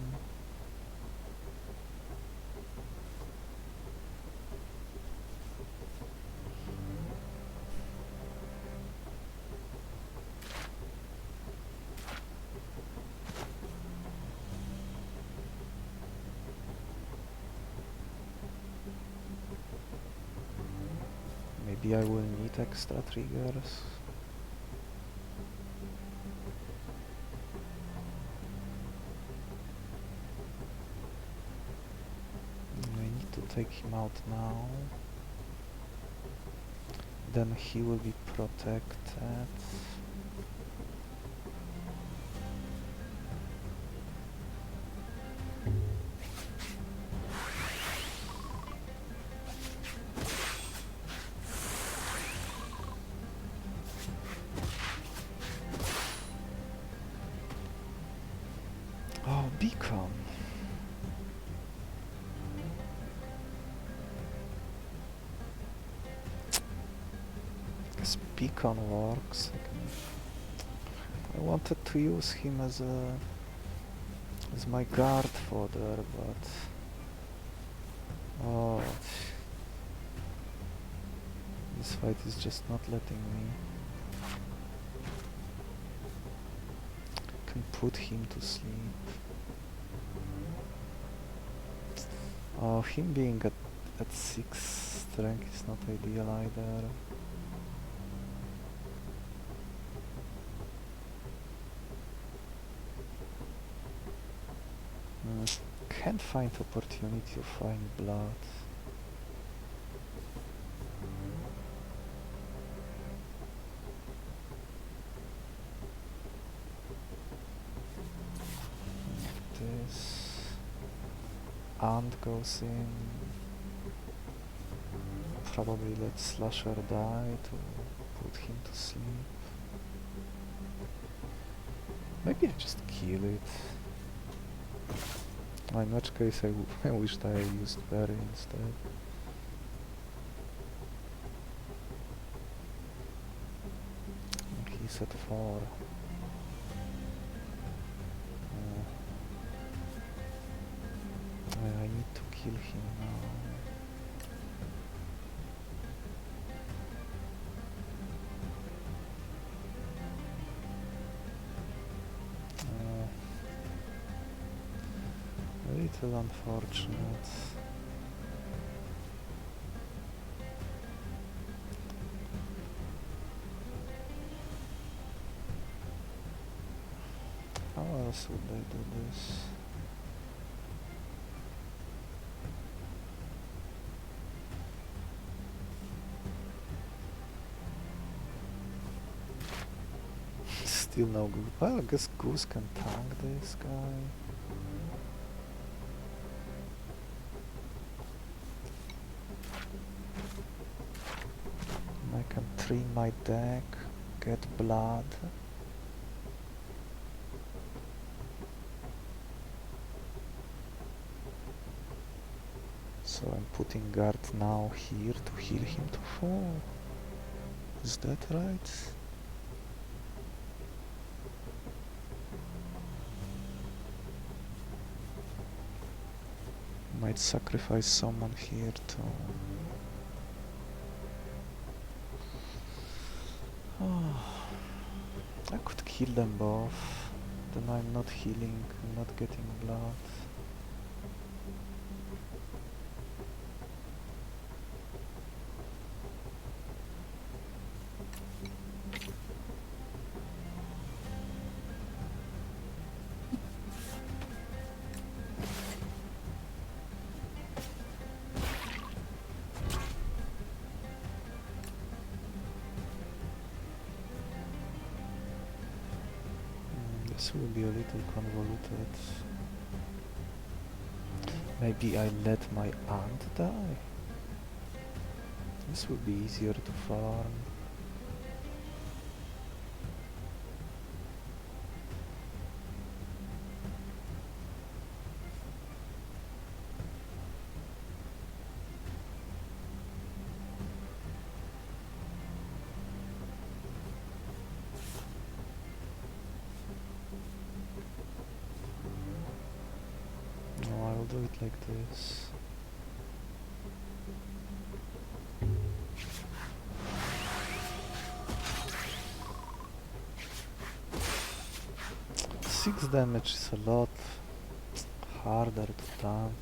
Maybe I will need extra triggers. I need to take him out now. Then he will be protected. Oh, beacon. This beacon works. I wanted to use him as my guard fodder, but oh, this fight is just not letting me. Can put him to sleep. Oh, him being at 6 strength is not ideal either. Can't find opportunity of finding blood. This ant goes in. Probably let Slasher die to put him to sleep. Maybe I just kill it. In which case I wished I used berry instead. He's at 4. I need to kill him now. A little unfortunate. How else would I do this? Still no good. Well, I guess Goose can tank this guy. I can trim my deck, get blood. So I'm putting guard now here to heal him to fall. Is that right? Might sacrifice someone here too. I could kill them both. Then I'm not healing, I'm not getting blood. This will be a little convoluted. Maybe I let my aunt die? This would be easier to farm. No, I'll do it like this. Six damage is a lot harder to tank.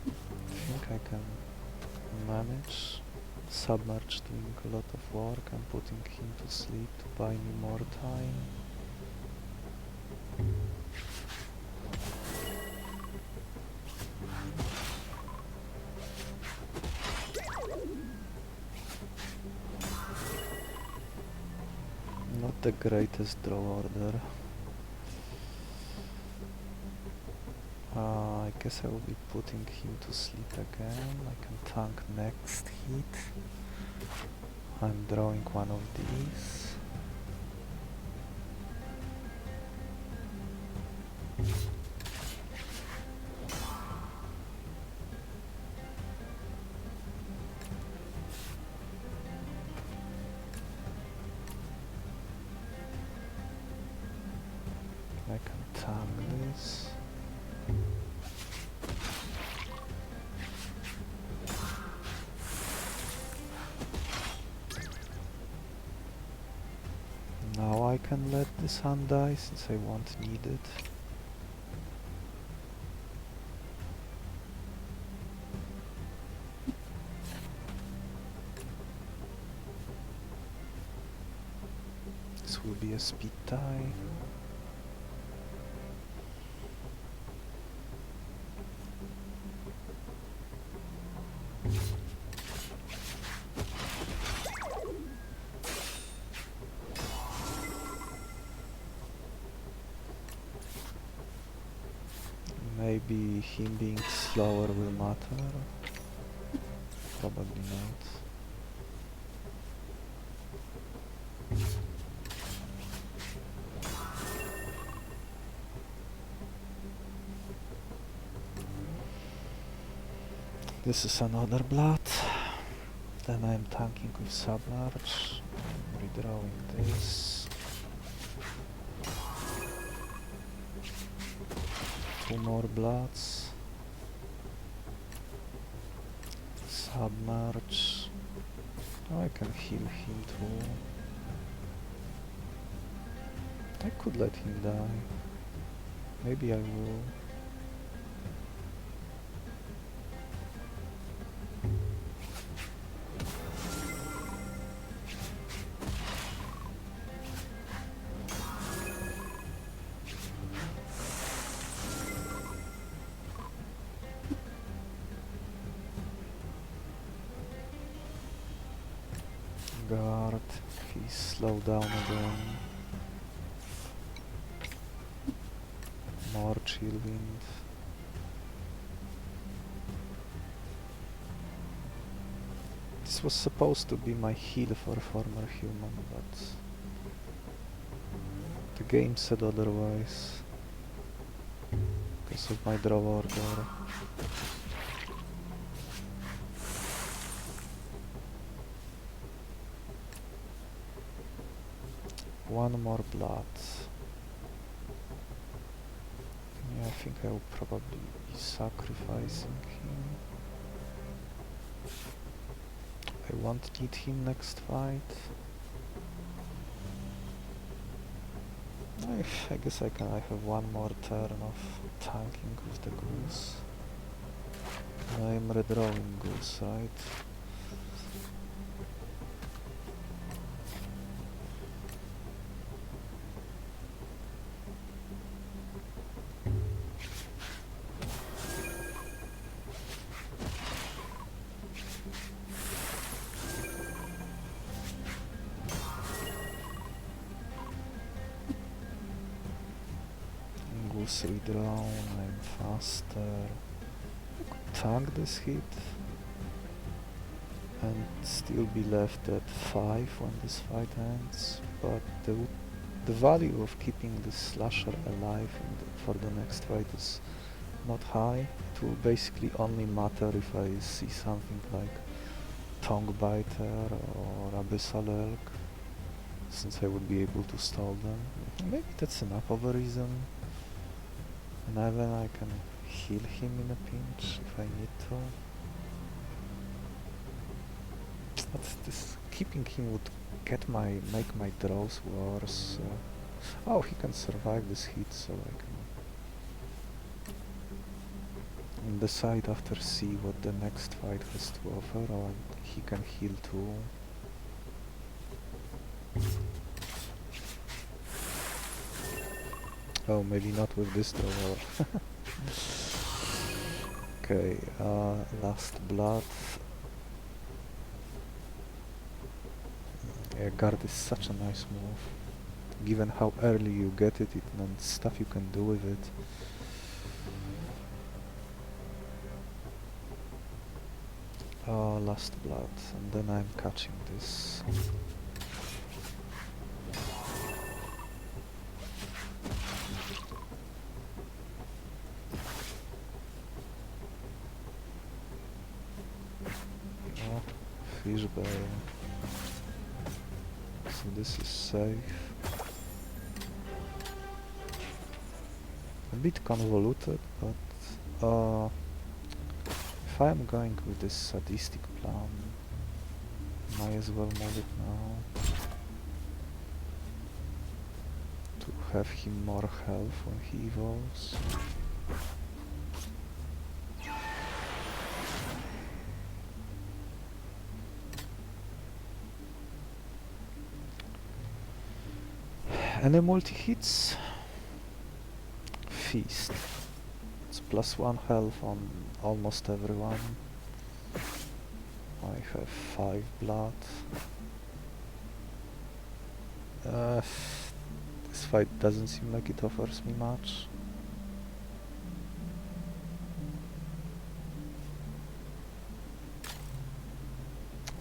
I think I can manage. Submerge doing a lot of work and putting him to sleep to buy me more time. Not the greatest draw order. I guess I will be putting him to sleep again. I can tank next hit. I'm drawing one of these. I can tank this. Now I can let this hand die since I won't need it. This will be a speed tie. Maybe him being slower will matter. Probably not. This is another blood. Then I am tanking with sublarge. I'm redrawing this. 2 more bloods. Submerge. Oh, I can heal him too. I could let him die. Maybe I will. Guard, heal slow down again. More chill wind. This was supposed to be my heal for former human, but the game said otherwise because of my draw order. One more blood. Yeah, I think I will probably be sacrificing him. I won't need him next fight. I guess I have one more turn of tanking with the goose. I'm redrawing goose, right? Goose redrawn, I'm faster. I could tank this hit and still be left at 5 when this fight ends, but the value of keeping this slasher alive for the next fight is not high. It will basically only matter if I see something like Tongue Biter or Abyssal Elk, since I would be able to stall them. Maybe that's enough of a reason. And then I can heal him in a pinch if I need to. But this keeping him would make my draws worse. Oh, he can survive this hit, so I can decide after see what the next fight has to offer, or he can heal too. Oh, maybe not with this drawer. Okay, last blood. Yeah, guard is such a nice move. Given how early you get it and stuff you can do with it. Oh, last blood, and then I'm catching this. Oh, fishbale. So this is safe. A bit convoluted, but if I'm going with this sadistic plan, might as well move it now. To have him more health when he evolves. Any multi-hits? Feast. It's +1 health on almost everyone. I have 5 blood. This fight doesn't seem like it offers me much.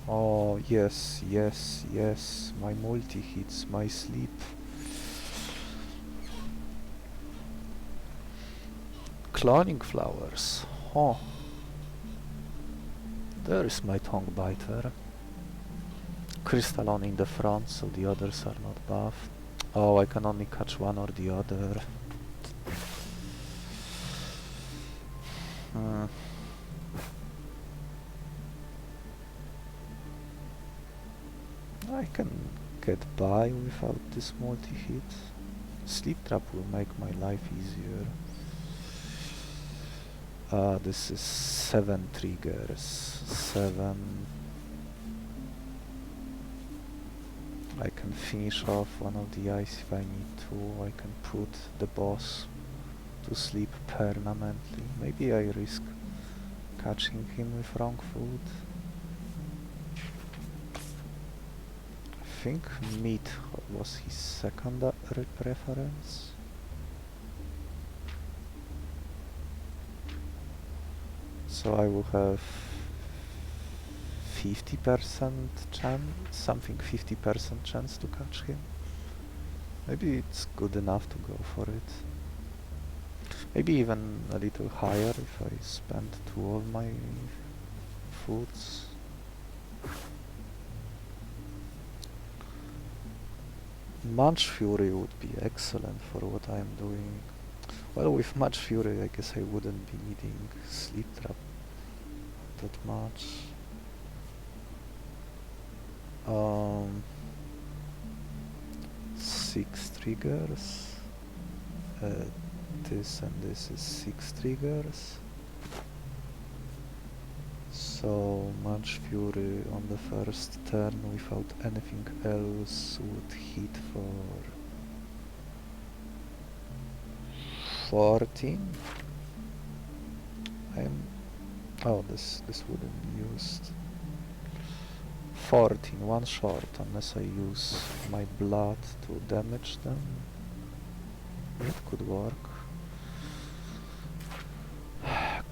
Oh yes, yes, yes, my multi-hits, my sleep. Cloning flowers. Oh. There is my Tongue Biter. Crystalline in the front, so the others are not buffed. Oh, I can only catch one or the other. I can get by without this multi-hit. Sleeptrap will make my life easier. This is 7 triggers. 7. I can finish off one of the eyes if I need to. I can put the boss to sleep permanently. Maybe I risk catching him with wrong food. think meat was his secondary preference. So I will have 50% chance, something 50% chance to catch him. Maybe it's good enough to go for it. Maybe even a little higher if I spend 2 of my foods. Munch Fury would be excellent for what I am doing. Well, with Munch Fury I guess I wouldn't be needing Sleeptrap that much. 6 triggers. This and this is 6 triggers. So Munch Fury on the first turn without anything else would hit for 14. Oh, this wouldn't be used. 14, one short, unless I use my blood to damage them. It could work.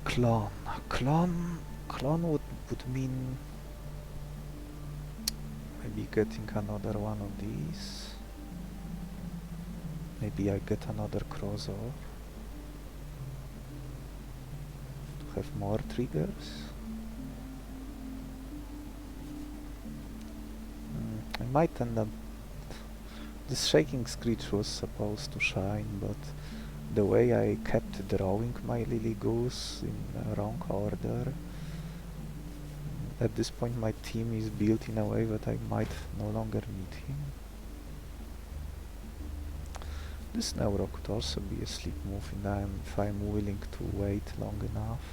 Clone would mean maybe getting another one of these. Maybe I get another crossover to have more triggers. I might end up... This Shaking Screech was supposed to shine, but the way I kept drawing my Lily Goose in wrong order, at this point my team is built in a way that I might no longer need him. This Neuro could also be a sleep move if I'm willing to wait long enough.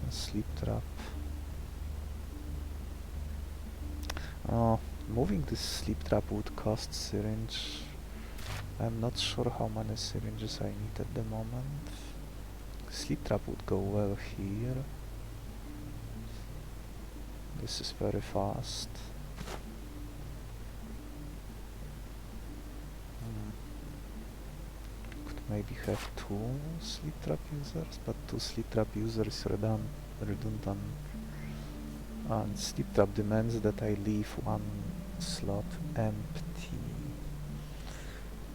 A Sleeptrap. Moving this Sleeptrap would cost syringe. I'm not sure how many syringes I need at the moment. Sleeptrap would go well here. This is very fast. Could maybe have 2 Sleeptrap users, but 2 Sleeptrap users is redundant. And Sleeptrap demands that I leave 1 slot empty.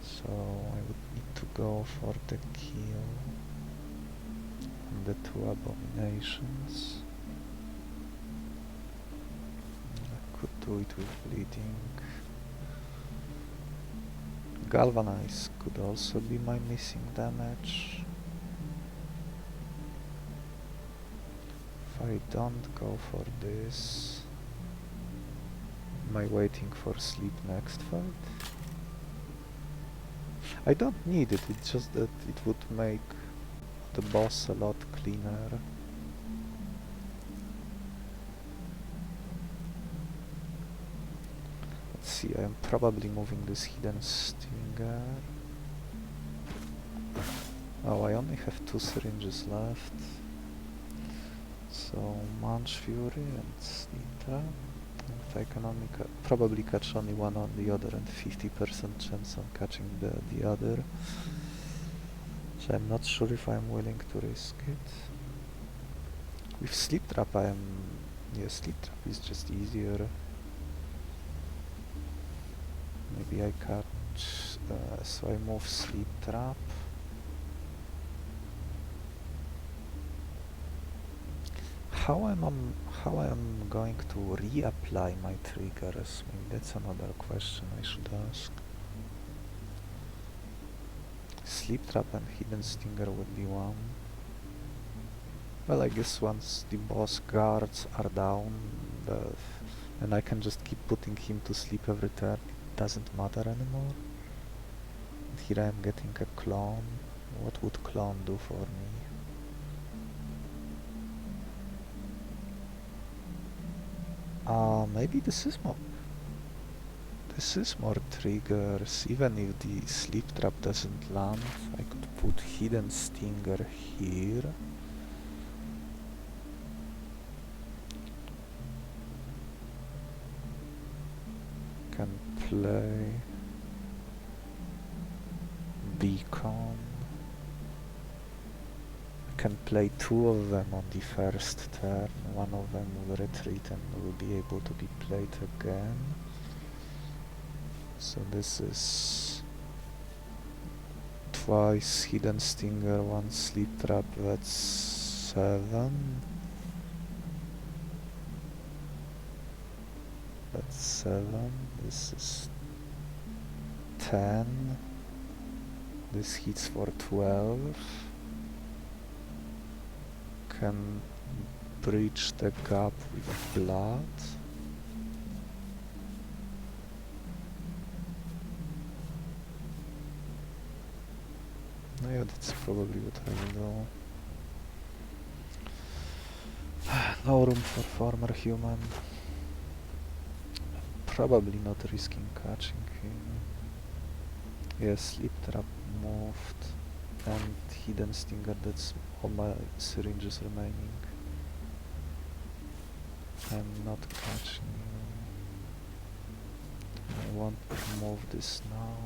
So I would need to go for the kill on the 2 abominations. I could do it with bleeding. Galvanize could also be my missing damage. If I don't go for this, am I waiting for sleep next fight? I don't need it, it's just that it would make the boss a lot cleaner. Let's see, I am probably moving this Hidden Stinger. Oh, I only have 2 syringes left. So Munch Fury and Sleeptrap. And I can only probably catch only one on the other, and 50% chance on catching the other. So I'm not sure if I'm willing to risk it. With Sleeptrap Sleeptrap is just easier. Maybe I catch, so I move Sleeptrap. How I'm going to reapply my triggers? Maybe that's another question I should ask. Sleeptrap and Hidden Stinger would be one. Well, I guess once the boss guards are down, and I can just keep putting him to sleep every turn, it doesn't matter anymore. And here I am getting a clone. What would clone do for me? Maybe this is more triggers. Even if the Sleeptrap doesn't land, I could put Hidden Stinger here. play beacon. I can play 2 of them on the first turn. One of them will retreat and will be able to be played again. So this is twice Hidden Stinger, 1 Sleeptrap, that's 7. That's 7. This is 10. This hits for 12. Can breach the gap with blood. No yeah, that's probably what I will do. No room for former human. Probably not risking catching him. Yes, Sleeptrap moved. And Hidden Stinger, that's all my syringes remaining. I'm not catching him. I want to move this now.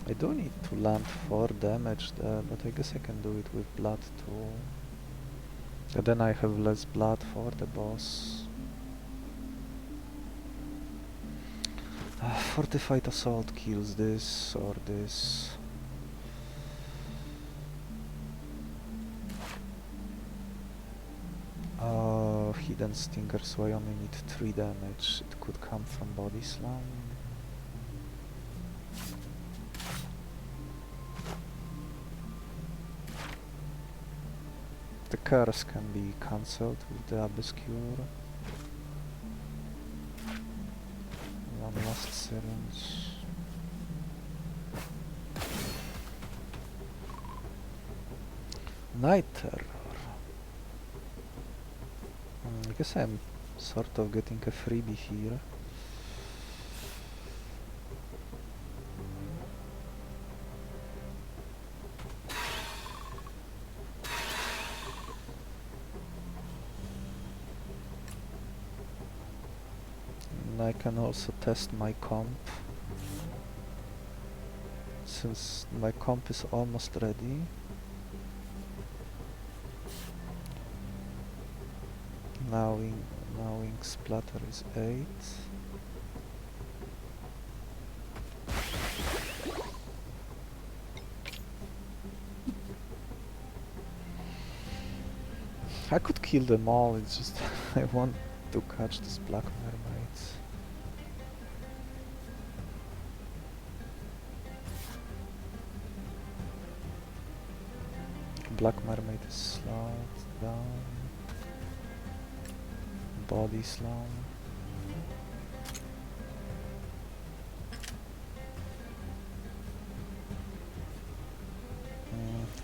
I do need to land 4 damage there, but I guess I can do it with blood too. And then I have less blood for the boss. Fortified Assault kills this or this. Hidden Stinger, so I only need 3 damage. It could come from Body Slam. The curse can be cancelled with the Abyss Cure. One last syringe. Night Terror. I guess I'm sort of getting a freebie here. I can also test my comp, since my comp is almost ready. Now ink splatter is 8. I could kill them all, it's just I want to catch this black mermaid. Black mermaid is slowed down. Body slam.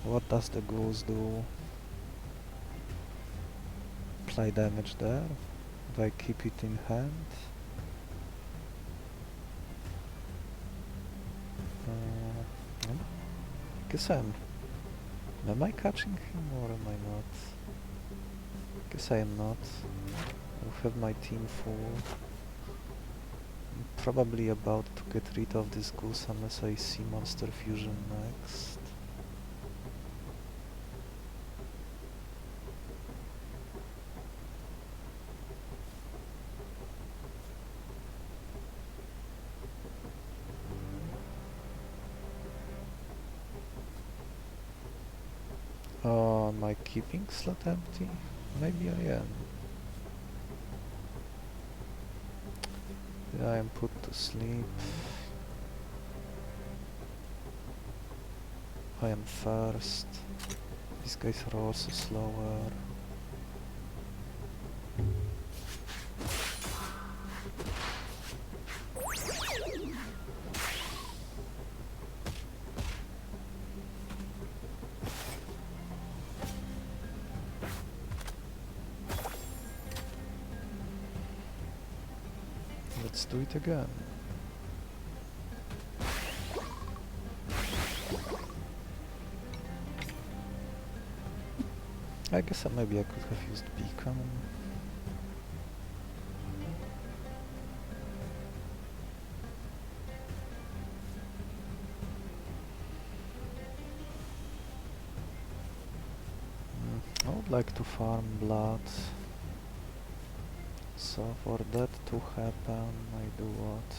What does the goose do? Apply damage there. Do I keep it in hand? Guess am I catching him or am I not? Guess I am not. I have my team full. I'm probably about to get rid of this goose unless I see Monster Fusion next. Am I keeping slot empty? Maybe I am. Yeah, I am put to sleep. I am first. These guys are also slower. let's do it again. I guess maybe I could have used beacon. I would like to farm blood. So for that to happen, I do what?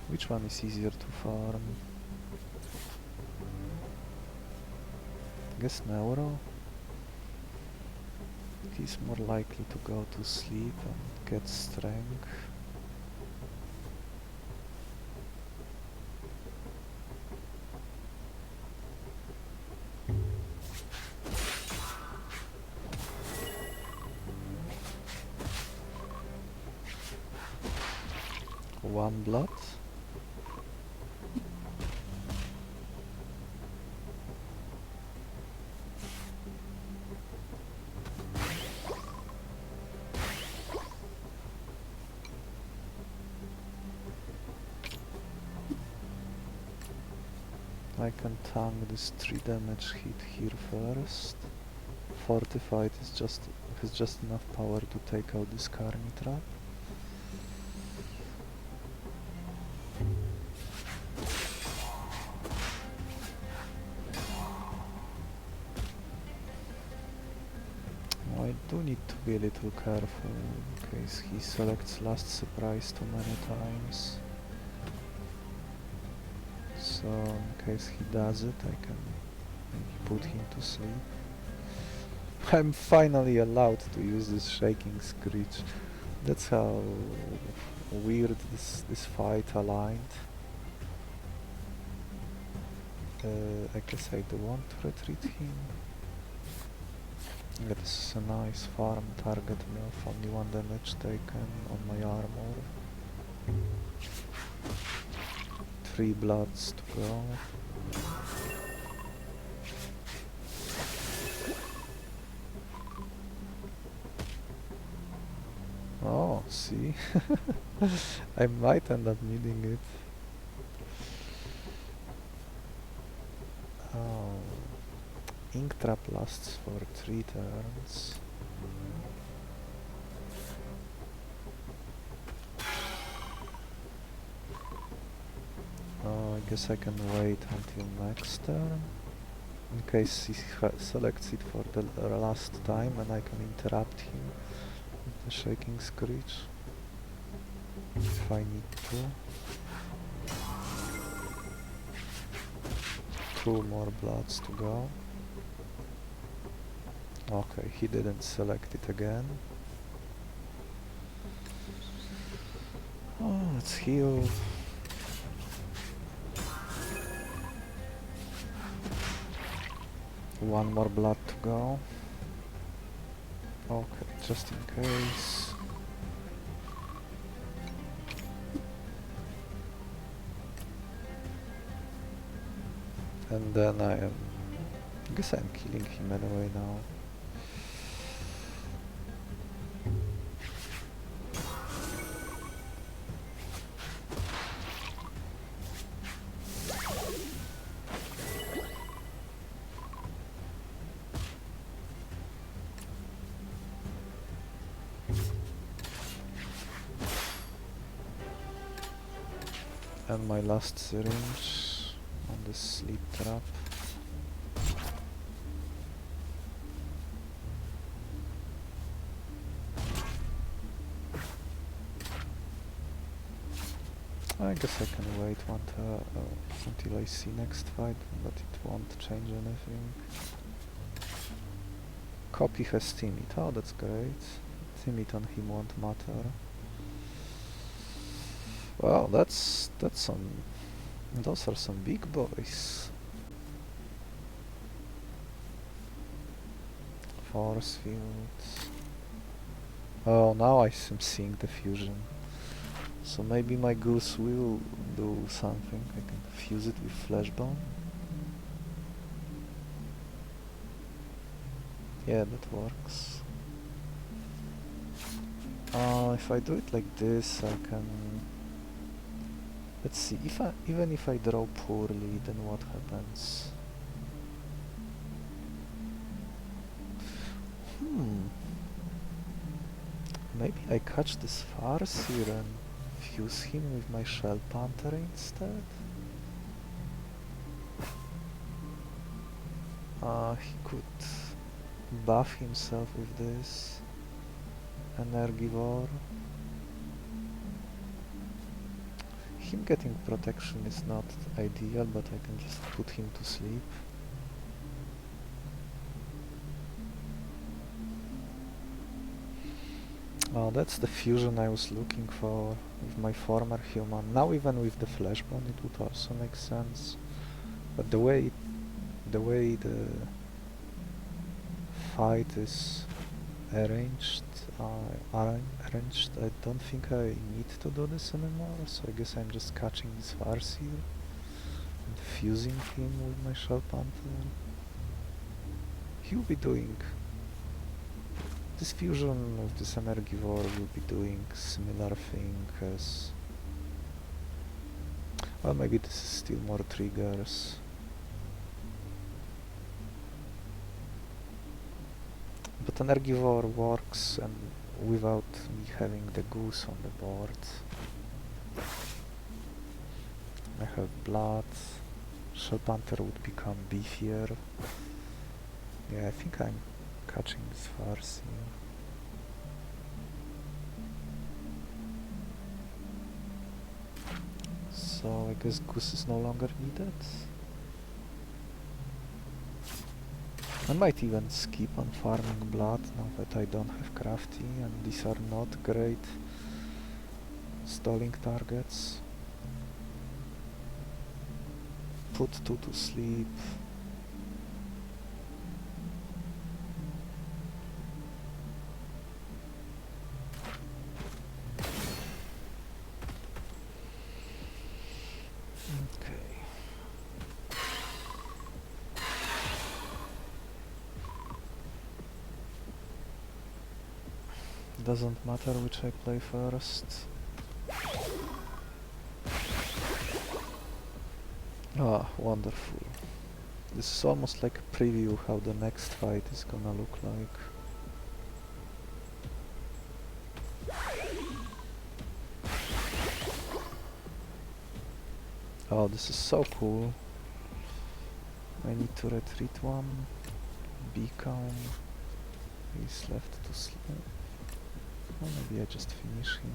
Which one is easier to farm? I guess Neuro. He's more likely to go to sleep and get strength. One blood. I can tank this 3 damage hit here first. Fortified is has just enough power to take out this Carny trap. I do need to be a little careful in case he selects last surprise too many times. So in case he does it, I can maybe put him to sleep. I'm finally allowed to use this shaking screech. That's how weird this fight aligned. I guess I do want to retreat him. Yeah, this is a nice farm target move, only 1 damage taken on my armor. 3 bloods to go. Oh, see? I might end up needing it. Oh. Ink trap lasts for 3 turns. Oh, I guess I can wait until next turn. In case he selects it for the last time and I can interrupt him with the shaking screech. If I need to. 2 more bloods to go. Okay, he didn't select it again. Oh, let's heal. One more blood to go. Okay, just in case. And then I guess I'm killing him anyway now. And my last syringe on the sleep trap. I guess I can wait until I see next fight, but it won't change anything. Copy has timid. Oh, that's great. Timid on him won't matter. Well, that's some. Those are some big boys. Force field. Oh, now I'm seeing the fusion. So maybe my goose will do something. I can fuse it with flashbone. Yeah, that works. If I do it like this, I can... Let's see, even if I draw poorly, then what happens? Maybe I catch this Farseer and fuse him with my Shell Panther instead? He could buff himself with this Energivore. Him getting protection is not ideal, but I can just put him to sleep. Oh, that's the fusion I was looking for with my former human. Now even with the Fleshbone it would also make sense. But the way the fight is arranged, I don't think I need to do this anymore, so I guess I'm just catching this Farseer and fusing him with my Shell Panther. He'll be doing... This fusion with this Energivore will be doing similar thing as... Well, maybe this is still more triggers. But Energivore works and without me having the goose on the board. I have blood. Shell Panther would become beefier. Yeah, I think I'm catching this Farseer. So I guess goose is no longer needed. I might even skip on farming blood now that I don't have crafty and these are not great stalling targets. Put 2 to sleep. Doesn't matter which I play first. Ah, wonderful. This is almost like a preview how the next fight is gonna look like. Oh, this is so cool. I need to retreat one. Be calm. He's left to sleep. Oh, maybe I just finish him.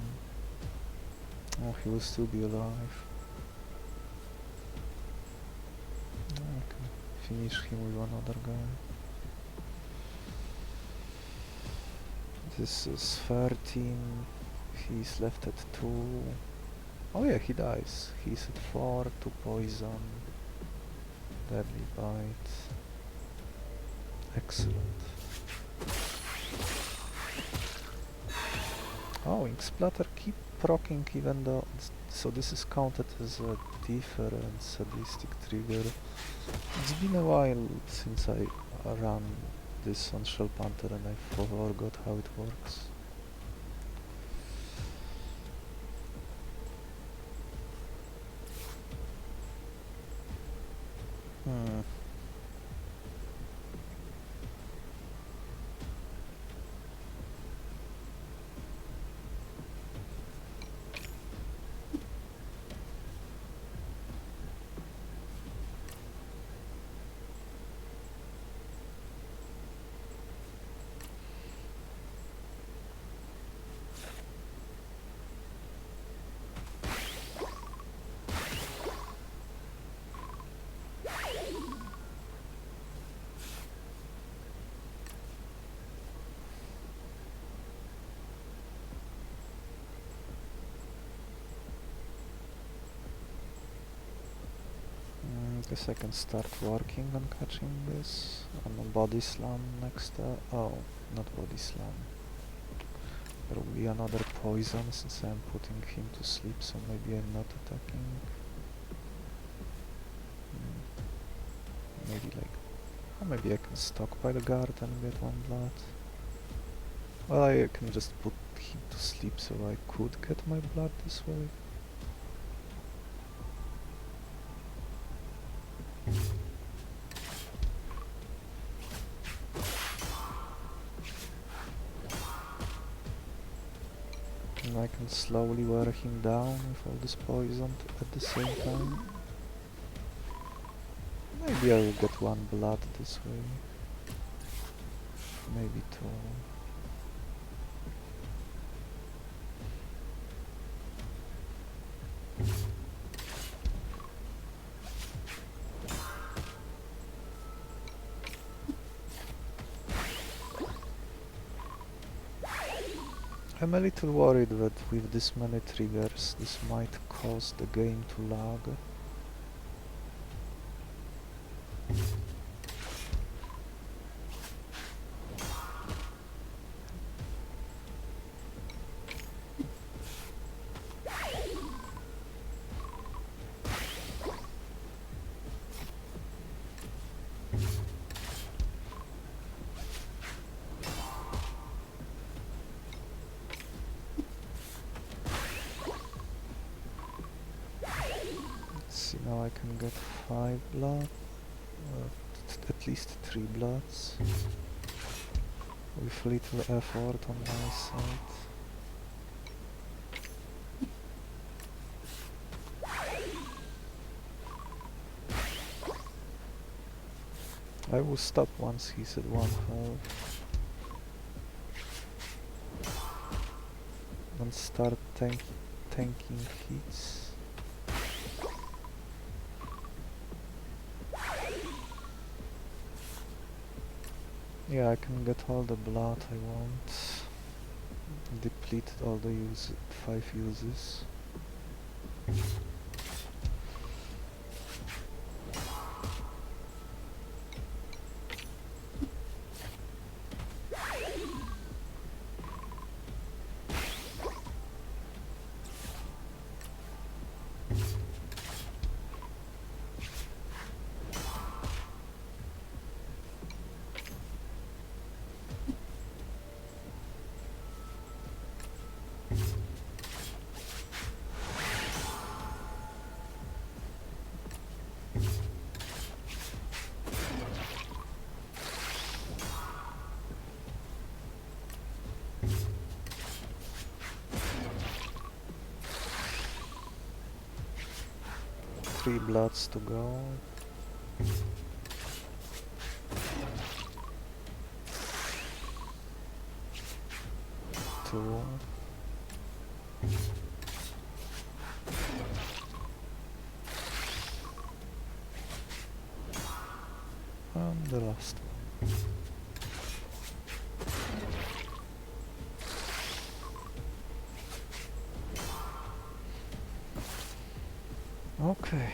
Oh, he will still be alive. I can finish him with another guy. This is 13. He's left at 2. Oh yeah, he dies. He's at 4, 2 poison. Deadly bite. Excellent. Oh, Ink Splatter keep proccing even though... So this is counted as a different sadistic trigger. It's been a while since I ran this on Shell Panther and I forgot how it works. I guess I can start working on catching this on a body slam next oh, not body slam. There will be another poison since I'm putting him to sleep, so maybe I'm not attacking. Maybe like Or maybe I can stockpile a guard and get 1 blood. Well, I can just put him to sleep so I could get my blood this way. And I can slowly wear him down with all this poison at the same time. Maybe I will get 1 blood this way. Maybe 2. I'm a little worried that with this many triggers this might cause the game to lag. See, now I can get 5 blood, at least 3 bloods, with little effort on my side. I will stop once he's at 1 health and start tanking hits. Yeah, I can get all the blood I want. Depleted all the 5 uses. Three bloods to go. Two. And the last one. Okay,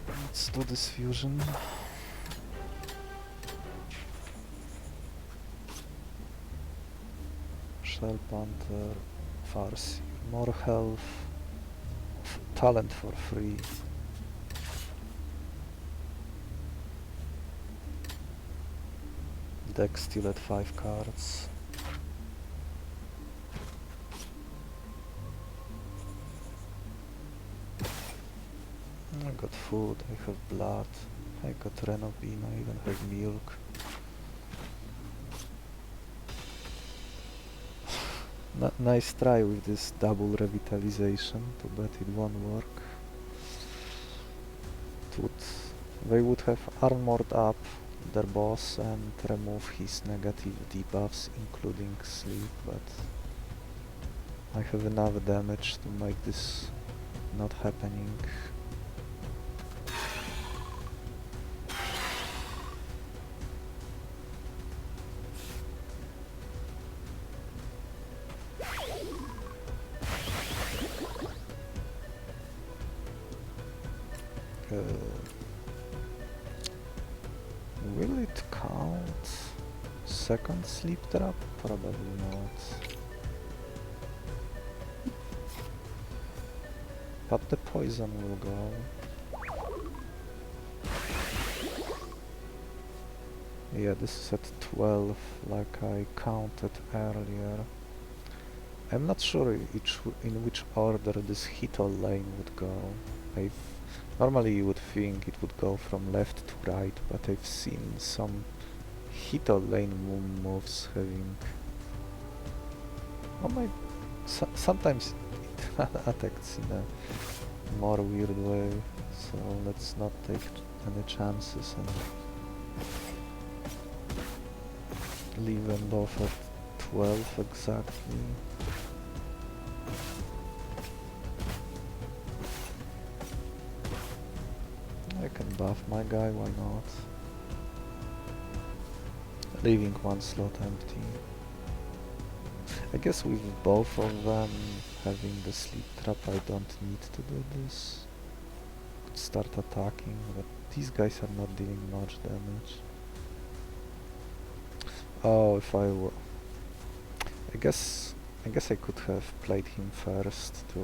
let's do this fusion. Shell Panther, Farseer, more health, talent for free. Deck still at 5 cards. I got food, I have blood, I got Renobin, I even have milk. Nice try with this double revitalization, too bad it won't work. They would have armored up their boss and remove his negative debuffs, including sleep, but I have enough damage to make this not happening. Will it count second Sleeptrap? Probably not. But the poison will go. Yeah, this is at 12, like I counted earlier. I'm not sure in which order this Hito lane would go. Normally you would think it would go from left to right, but I've seen some Hito lane moves having... Oh my... sometimes it attacks in a more weird way, so let's not take any chances and leave them both at 12 exactly. I can buff my guy, why not? Leaving one slot empty. I guess with both of them having the sleep trap I don't need to do this. Could start attacking, but these guys are not dealing much damage. Oh, if I were... I guess I could have played him first to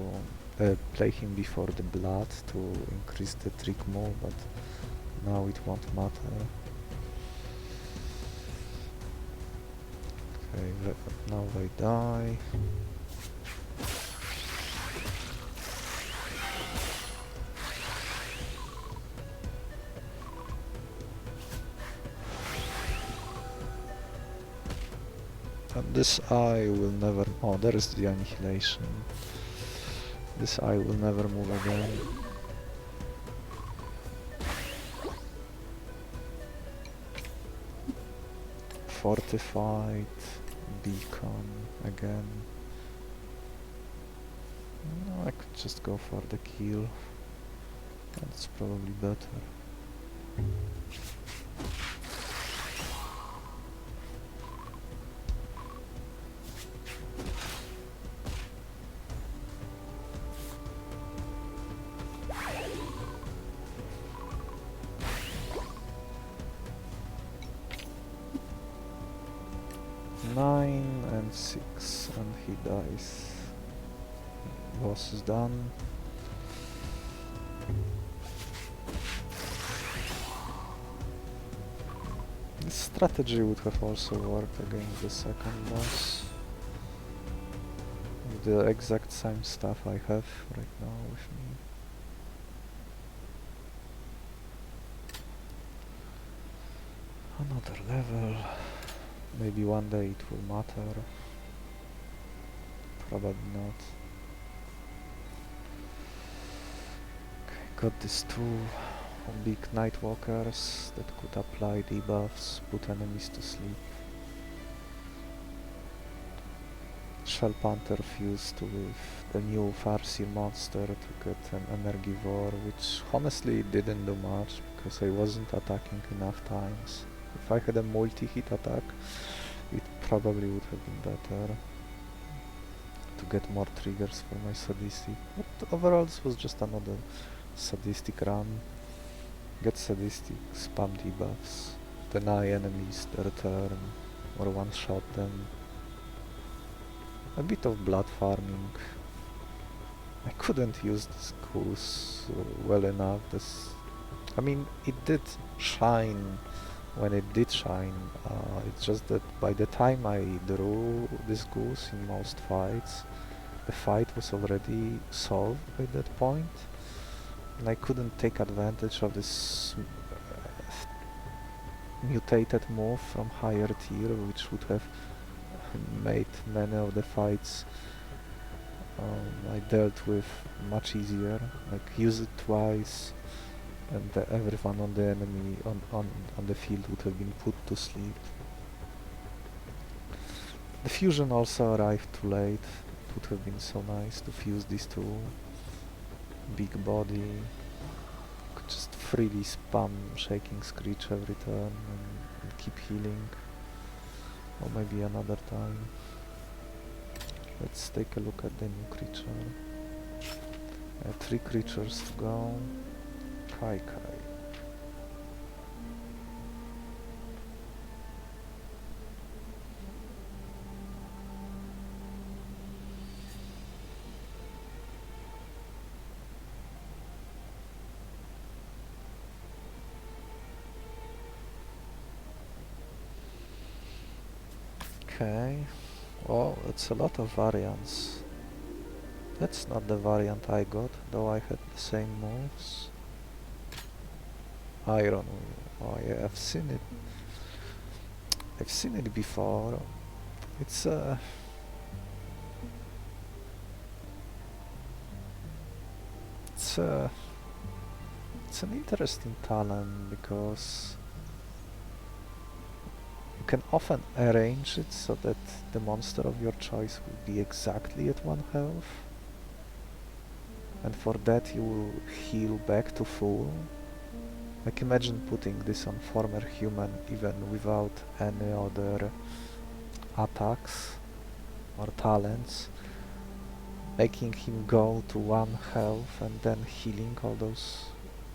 play him before the blood to increase the trick move, but now it won't matter. Okay, now they die. And this eye will never... Oh, there is the annihilation. This eye will never move again. Fortified beacon again. No, I could just go for the kill. That's probably better. Nine and 6 and he dies. Boss is done. This strategy would have also worked against the second boss. With the exact same stuff I have right now with me. Another level. Maybe one day it will matter. Probably not. Okay, got these two big Nightwalkers that could apply debuffs, put enemies to sleep. Shell Panther fused with the new Farseer monster to get an energy war, which honestly didn't do much because I wasn't attacking enough times. If I had a multi-hit attack, it probably would have been better to get more triggers for my Sadistic. But overall this was just another Sadistic run. Get Sadistic, spam debuffs, deny enemies their turn, or one-shot them. A bit of blood farming. I couldn't use this goose well enough. I mean, it did shine when it did shine. It's just that by the time I drew this goose in most fights, the fight was already solved by that point, and I couldn't take advantage of this mutated move from higher tier, which would have made many of the fights I dealt with much easier. Like use it twice and everyone on the enemy on the field would have been put to sleep. The fusion also arrived too late. It would have been so nice to fuse these two. Big body. Could just freely spam Shaking Screech every turn and keep healing. Or maybe another time. Let's take a look at the new creature. 3 creatures to go. Kaikai. Okay. Well, it's a lot of variants. That's not the variant I got, though I had the same moves. Iron. Oh yeah, I've seen it. I've seen it before. It's it's it's an interesting talent because you can often arrange it so that the monster of your choice will be exactly at 1 health, and for that you will heal back to full. Like imagine putting this on former human even without any other attacks or talents, making him go to 1 health and then healing all those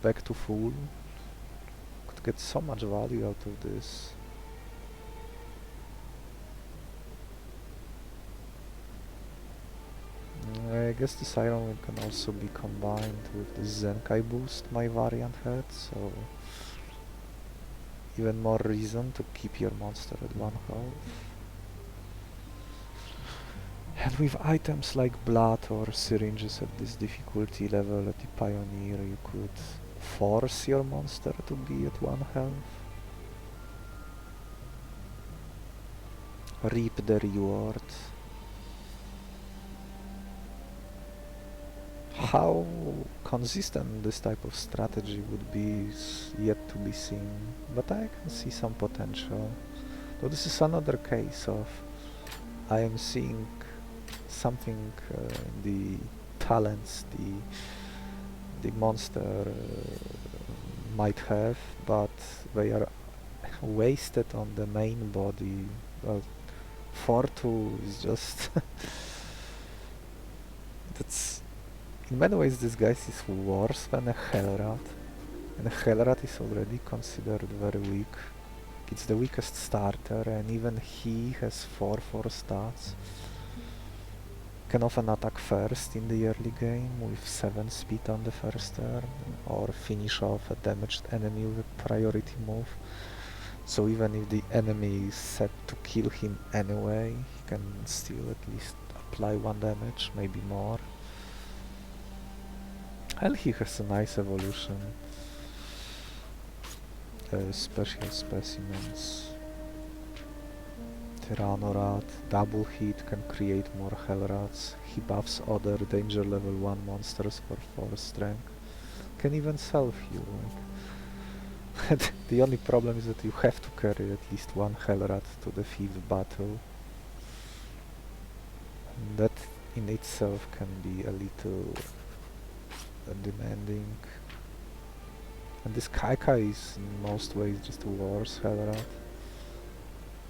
back to full. Could get so much value out of this. I guess this Iron Will can also be combined with the Zenkai boost my variant had, so even more reason to keep your monster at 1 health. And with items like blood or syringes at this difficulty level at the Pioneer, you could force your monster to be at 1 health. Reap the reward. How consistent this type of strategy would be is yet to be seen, but I can see some potential. Though this is another case of I am seeing something in the talents the monster might have, but they are wasted on the main body. Well, 4-2 is just that's in many ways this guy is worse than a Hellrat, and a Hellrat is already considered very weak. It's the weakest starter, and even he has 4-4 stats. Can often attack first in the early game with 7 speed on the first turn, or finish off a damaged enemy with a priority move. So even if the enemy is set to kill him anyway, he can still at least apply 1 damage, maybe more. And he has a nice evolution. Special specimens. Tyrannorat, double hit, can create more Hellrats. He buffs other danger level 1 monsters for 4 strength. Can even self-heal. Like. The only problem is that you have to carry at least 1 Hellrat to the 5th battle. And that in itself can be a little demanding. And this Kaikai is in most ways just a worse Hellrat.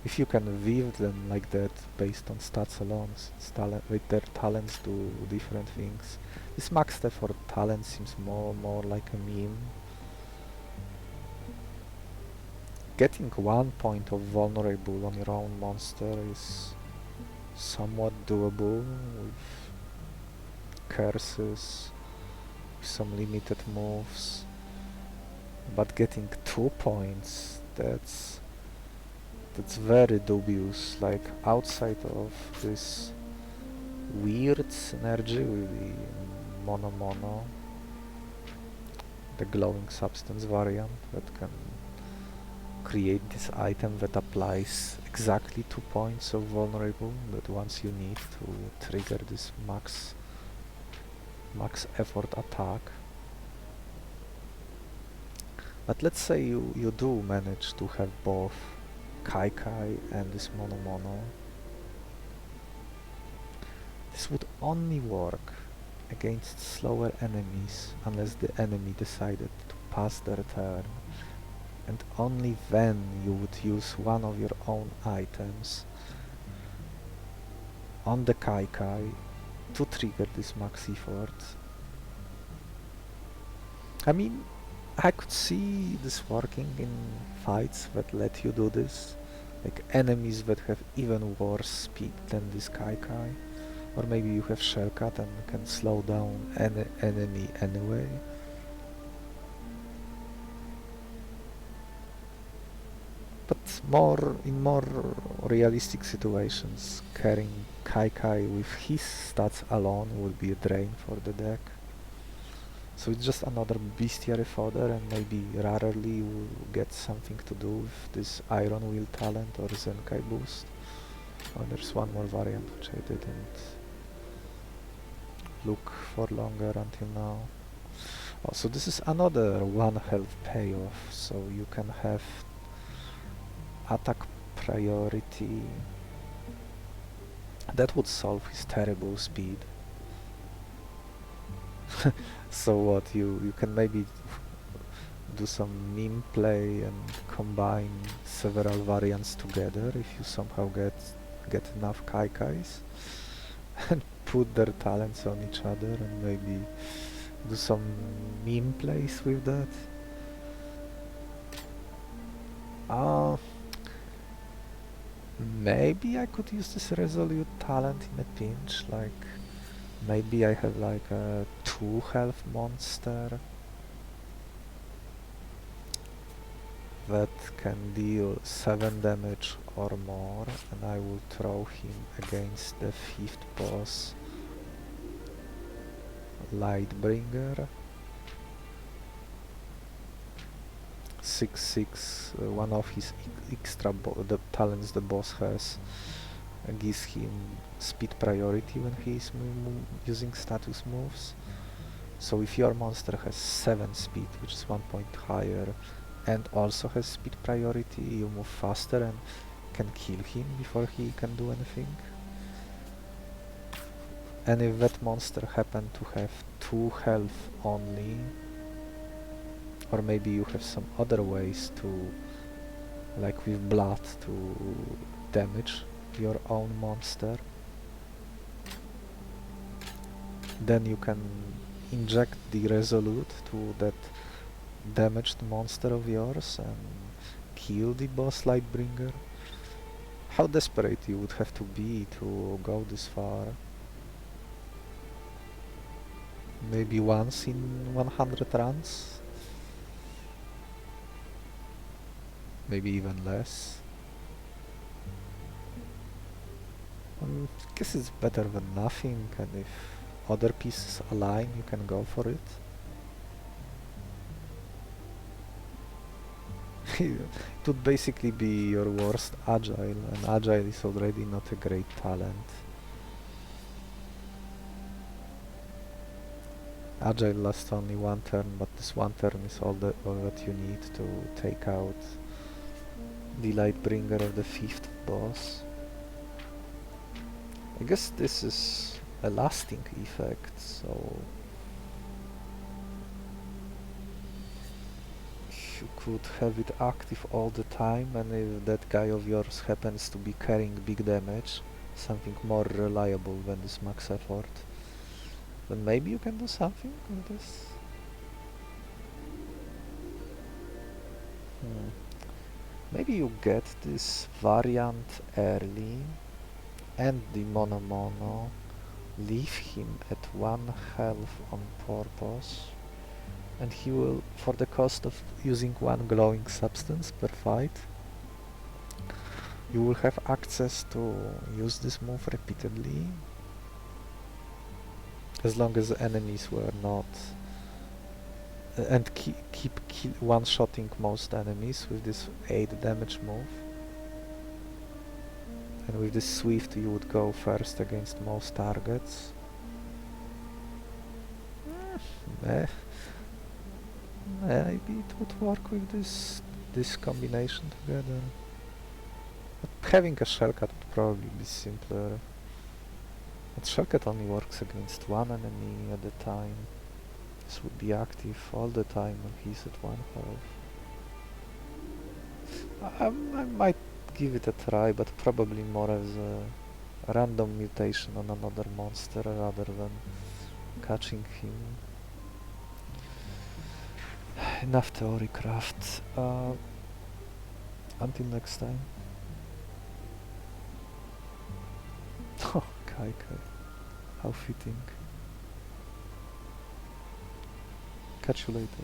If you can weave them like that based on stats alone, with their talents do different things. This max effort talent seems more like a meme. Getting 1 point of vulnerable on your own monster is somewhat doable with curses, with some limited moves, but getting 2 points, that's very dubious. Like outside of this weird synergy with the mono, the glowing substance variant that can create this item that applies exactly 2 points of vulnerable that once you need to trigger this max effort attack. But let's say you do manage to have both Kaikai and this mono. This would only work against slower enemies unless the enemy decided to pass their turn, and only then you would use one of your own items on the Kaikai to trigger this max effort. I mean, I could see this working in fights that let you do this, like enemies that have even worse speed than this Kaikai, or maybe you have Shellcut and can slow down any enemy anyway. But in more realistic situations, carrying Kaikai with his stats alone would be a drain for the deck. So it's just another Bestiary fodder, and maybe rarely you will get something to do with this Iron Will talent or Zenkai boost. Oh, there's one more variant which I didn't look for longer until now. Oh, so this is another 1 health payoff, so you can have attack priority. That would solve his terrible speed. So what, you can maybe do some meme play and combine several variants together if you somehow get enough Kaikais and put their talents on each other and maybe do some meme plays with that. Maybe I could use this Resolute talent in a pinch, like maybe I have like a 2 health monster that can deal 7 damage or more, and I will throw him against the 5th boss, Lightbringer. 6/6, one of his extra the talents the boss has gives him speed priority when he is using status moves. So if your monster has 7 speed, which is 1 point higher, and also has speed priority, you move faster and can kill him before he can do anything. And if that monster happen to have 2 health only, or maybe you have some other ways to, like with blood, to damage your own monster, then you can inject the Resolute to that damaged monster of yours and kill the boss Lightbringer. How desperate you would have to be to go this far? Maybe once in 100 runs? Maybe even less? I guess it's better than nothing, and if other pieces align, you can go for it. It would basically be your worst Agile, and Agile is already not a great talent. Agile lasts only 1 turn, but this 1 turn is all that you need to take out the Lightbringer of the 5th boss. I guess this is a lasting effect, so you could have it active all the time, and if that guy of yours happens to be carrying big damage, something more reliable than this max effort, then maybe you can do something with this. Maybe you get this variant early and the mono, leave him at 1 health on purpose, and he will, for the cost of using 1 glowing substance per fight, you will have access to use this move repeatedly, as long as enemies were not and keep one-shotting most enemies with this 8 damage move. And with this Swift you would go first against most targets. Maybe it would work with this combination together. But having a shellcut would probably be simpler. But shellcut only works against 1 enemy at a time. This would be active all the time when he's at 1 health. I might give it a try, but probably more as a random mutation on another monster rather than catching him. Enough theory craft. Until next time. Oh, Kaikai. How fitting. Catch you later.